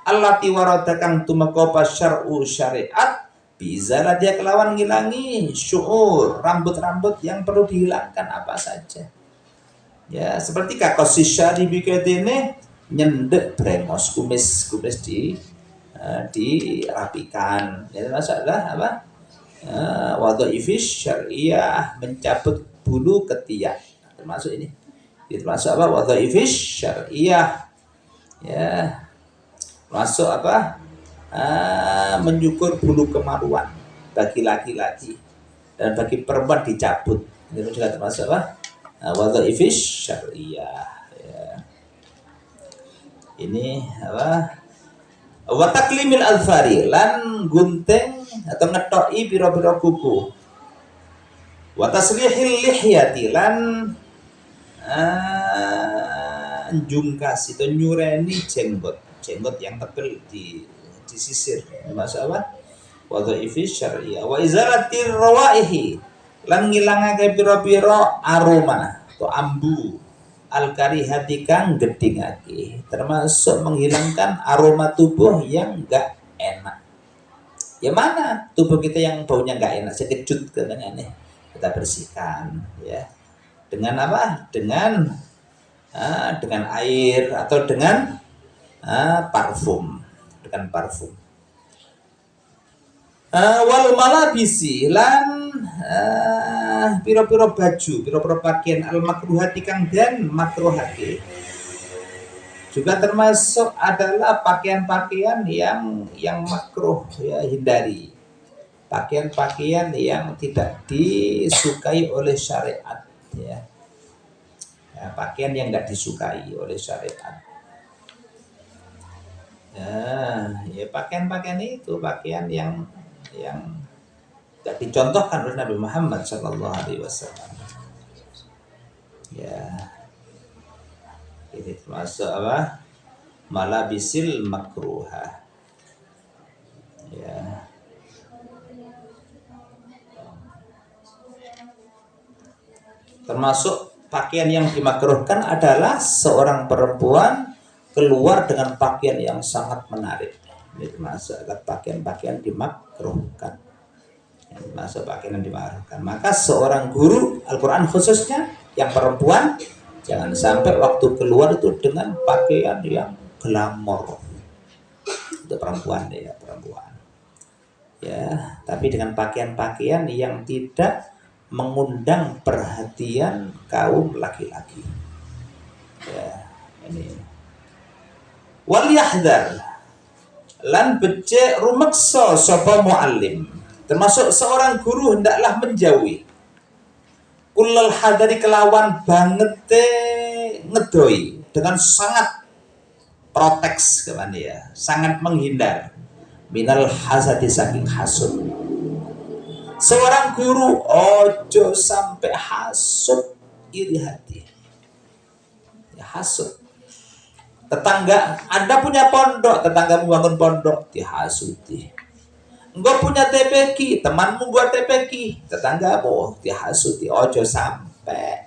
Allati warada kang tumeka syar'u syariat bizala dia kelawan ngilangi syu'ur, rambut-rambut yang perlu dihilangkan apa saja. Ya, seperti kakosis syari bikadene nyendek brengos, kumis dirapikan. Ya, masalah apa? Wadhaifis syar'iyah, mencabut bulu ketiak. Termasuk ini. Termasuk apa? Wadhaifis syar'iyah. Ya. Masuk apa? Menyukur bulu kemaluan bagi laki-laki dan bagi perempuan dicabut. Ini juga termasuk apa? Wadhaifis syar'iyah. Ya. Ini apa? Wa taklimil alfari lan gunting atau ngetoki pira-pira kuku. Wa taslihil lihyati lan jungkas itu nyureni jenggot yang tebal disisir. Maksud apa? Wa dhaifis syar'iyah wa izalatir rawaihi lan ngilangake pira-pira aroma atau al-karihati kang gedhingake, termasuk menghilangkan aroma tubuh yang enggak enak. Ya mana tubuh kita yang baunya enggak enak, sekejut katanya nih, kita bersihkan ya. Dengan apa? Dengan air atau dengan parfum, dengan parfum. Wal malabisi lan piro-piro baju, piro-piro pakaian al makruhati kang dan makruhati. Juga termasuk adalah pakaian-pakaian yang makruh ya, hindari. Pakaian-pakaian yang tidak disukai oleh syariat ya. Pakaian yang enggak disukai oleh syariat. Ya pakaian-pakaian itu pakaian yang tidak dicontohkan oleh Nabi Muhammad SAW. Ya, ini termasuk apa? Malabisil makruha. Ya. Termasuk pakaian yang dimakruhkan adalah seorang perempuan keluar dengan pakaian yang sangat menarik. Ini termasuk pakaian-pakaian dimakruhkan. Masuk pakaian yang dimakruhkan. Maka seorang guru Al-Quran khususnya yang perempuan jangan sampai waktu keluar itu dengan pakaian yang glamor. Untuk perempuan ya, perempuan. Ya, tapi dengan pakaian-pakaian yang tidak mengundang perhatian kaum laki-laki. Ya, ini. Wal yahdar lan becek rumeksa sapa muallim, termasuk seorang guru hendaklah menjauhi kullal hadari kelawan bangete ngedoi, dengan sangat proteks kemana ya, sangat menghindar minal hasadi saking hasud. Seorang guru ojo sampai hasud, iri hati ya, hasud. Tetangga Anda punya pondok, tetangga membangun pondok, dihasuti. Engkau punya TPQ, temanmu buat TPQ, tetanggamu dihasuti. Ojo sampai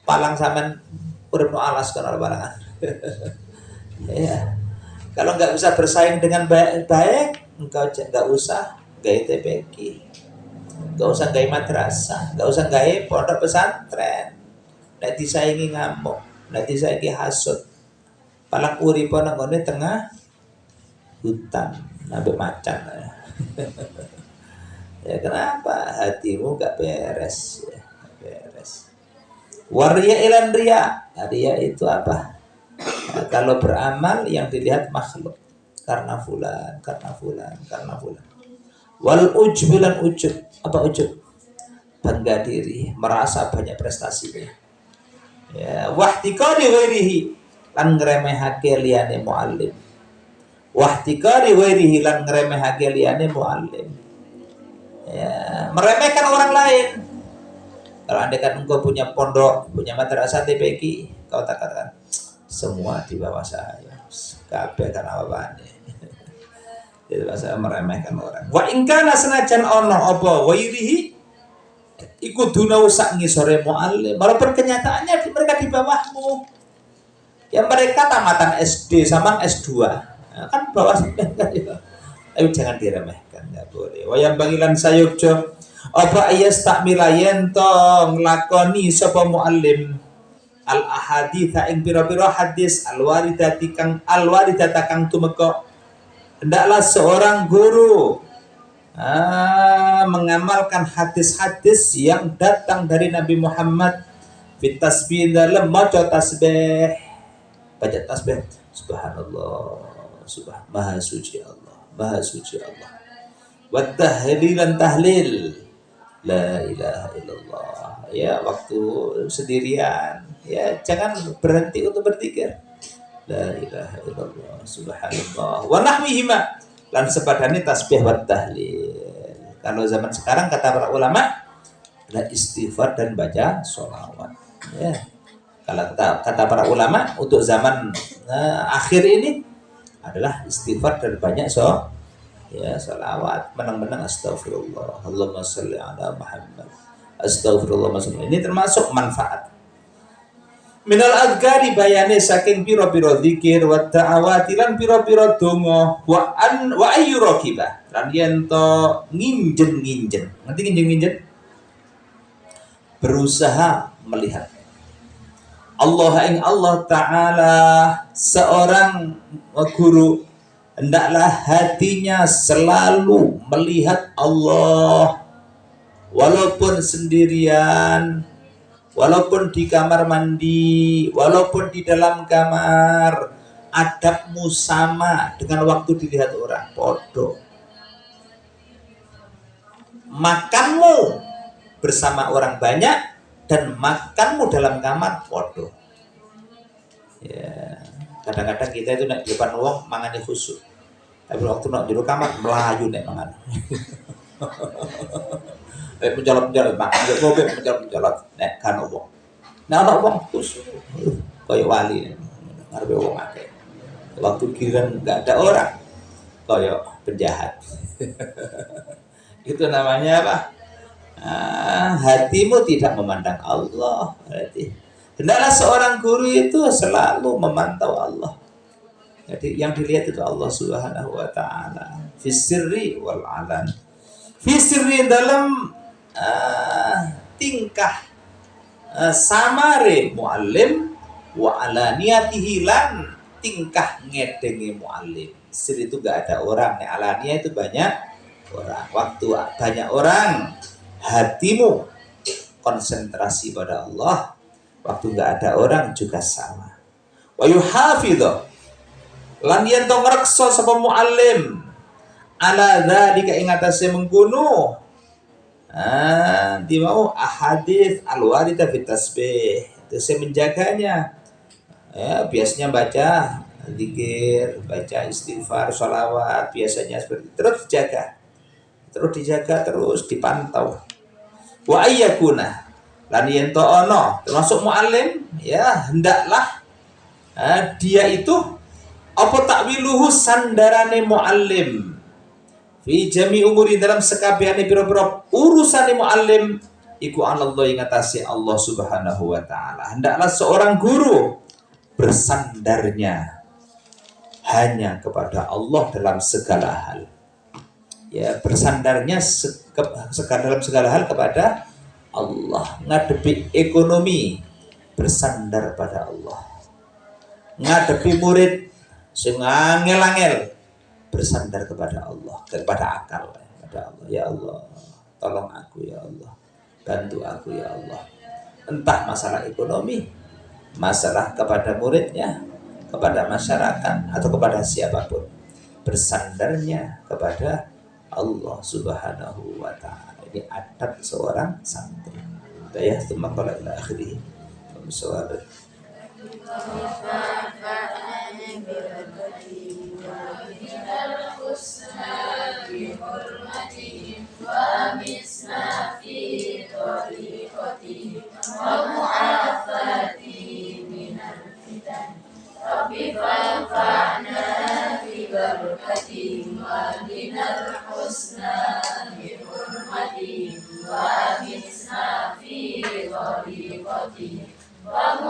palang sampean urip no alas kan barangan. Ya. Kalau nggak bisa bersaing dengan baik, engkau nggak usah gaya TPQ, nggak usah gaya madrasah, nggak usah gaya pondok pesantren. Nek disaingi ngamuk, nek disaingi hasud. Palang uripan nang tengah hutan, nabe macan. Ya kenapa hatimu gak beres ya, beres. Waria ilan ria, ria itu apa? Nah, kalau beramal yang dilihat makhluk, karena fulan. Wal ujbilan ujub, apa ujub? Bangga diri, merasa banyak prestasinya. Ya, wahtikari wairihi, lan ngremehake liyane muallim. Wahtikari wairihi, lan ngremehake liyane muallim. Ya, meremehkan orang lain. Kalau andai kan engkau punya pondok, punya madrasah TPQ, kau katakan semua di bawah saya, kabeh kan apa-apane. Jadi saya meremehkan orang. Wa ingkana senajan ono apa wairihi iku dunau sak ngisore muallim. Walaupun kenyataannya mereka di bawahmu. Ya mereka tamatan SD sama S2. Nah, kan bawah sampean kan ya. Tapi jangan diremehkan, enggak boleh. Wayang bangilan sayukjo apa ayas takmila yen to nglakoni sapa muallim al ahaditsa ing pira-pira hadis al waridati kang tumeka. Hendaklah seorang guru mengamalkan hadis-hadis yang datang dari Nabi Muhammad fit tasbih dalam maca tasbih, baca tasbih subhanallah, maha suci Allah, maha suci Allah, wa tahlilan tahlil la ilaha illallah. Ya waktu sendirian ya jangan berhenti untuk berzikir la ilaha illallah subhanallah wa nahwihima lan sepadane tasbih wa tahlil. Kalau zaman sekarang kata para ulama ada istighfar dan baca sholawat ya. Kalau kata para ulama untuk zaman akhir ini adalah istighfar dan banyak sholawat, menang-menang astagfirullah, Allahumma sholli ala Muhammad, astagfirullah. Ini termasuk manfaat. Minal adhkari bayane saking pira-pira zikir wa ta'awati lan pira-pira donga wa ayyuraqiba lan yen to nginjen-nginjen. Ngerti nginjen-nginjen? Berusaha melihat Allah ing Allah Ta'ala. Seorang guru hendaklah hatinya selalu melihat Allah, walaupun sendirian, walaupun di kamar mandi, walaupun di dalam kamar. Adabmu sama dengan waktu dilihat orang, podo. Makanmu bersama orang banyak dan makanmu dalam kamar, podo. Ya, kadang-kadang kita itu nak di depan wong mangane khusyuk, tapi waktu nak di kamar melayu nek mangan. Mencolot-mencolot makan, mencolot-mencolot nek kan wong. Nah ana wong khusyuk, kaya wali ngarepe wong akeh. Waktu giliran enggak ada orang, kaya penjahat. Itu namanya apa? Hatimu tidak memandang Allah. Berarti hendaklah seorang guru itu selalu memantau Allah. Jadi yang dilihat itu Allah Subhanahu wa Ta'ala, fi sirri wal alan. Fi sirri dalam tingkah samare muallim, wa alaniyatihi lan tingkah ngedenge muallim. Sir itu gak ada orang, alaniyah itu banyak orang. Waktu banyak orang, hatimu konsentrasi pada Allah. Waktu nggak ada orang juga sama. Wa yuhafidhu lan yen to ngrekso sapa muallim ala dzalika ing atase mengkono di mau ahadits alwarida fit tasbih, itu saya menjaganya. Ya, biasanya baca zikir, baca istighfar, sholawat, biasanya seperti itu. Terus dijaga, terus dipantau. Wa ayyakuna lan yen to ono termasuk muallim, ya hendaklah dia itu apa takwiluhu sandarane muallim fi jami umuri dalam sekabehane pira-pira urusane muallim iku Allah ing atase Allah Subhanahu wa Ta'ala. Hendaklah seorang guru bersandarnya hanya kepada Allah dalam segala hal. Ya, bersandarnya dalam segala hal kepada Allah. Ngadepi ekonomi bersandar pada Allah. Ngadepi murid sing angel-angel bersandar kepada Allah, kepada akal, kepada Allah. Ya Allah, tolong aku ya Allah. Bantu aku ya Allah. Entah masalah ekonomi, masalah kepada muridnya, kepada masyarakat atau kepada siapapun. Bersandarnya kepada Allah Subhanahu wa Ta'ala. Ini adab seorang santri. Ya, tsumma qala ila akhirih. Bisawab. Rabbi fa'fa'na fi barakatihim wa binal husna bi hurmatihim wa bisna fi tariqatihim wa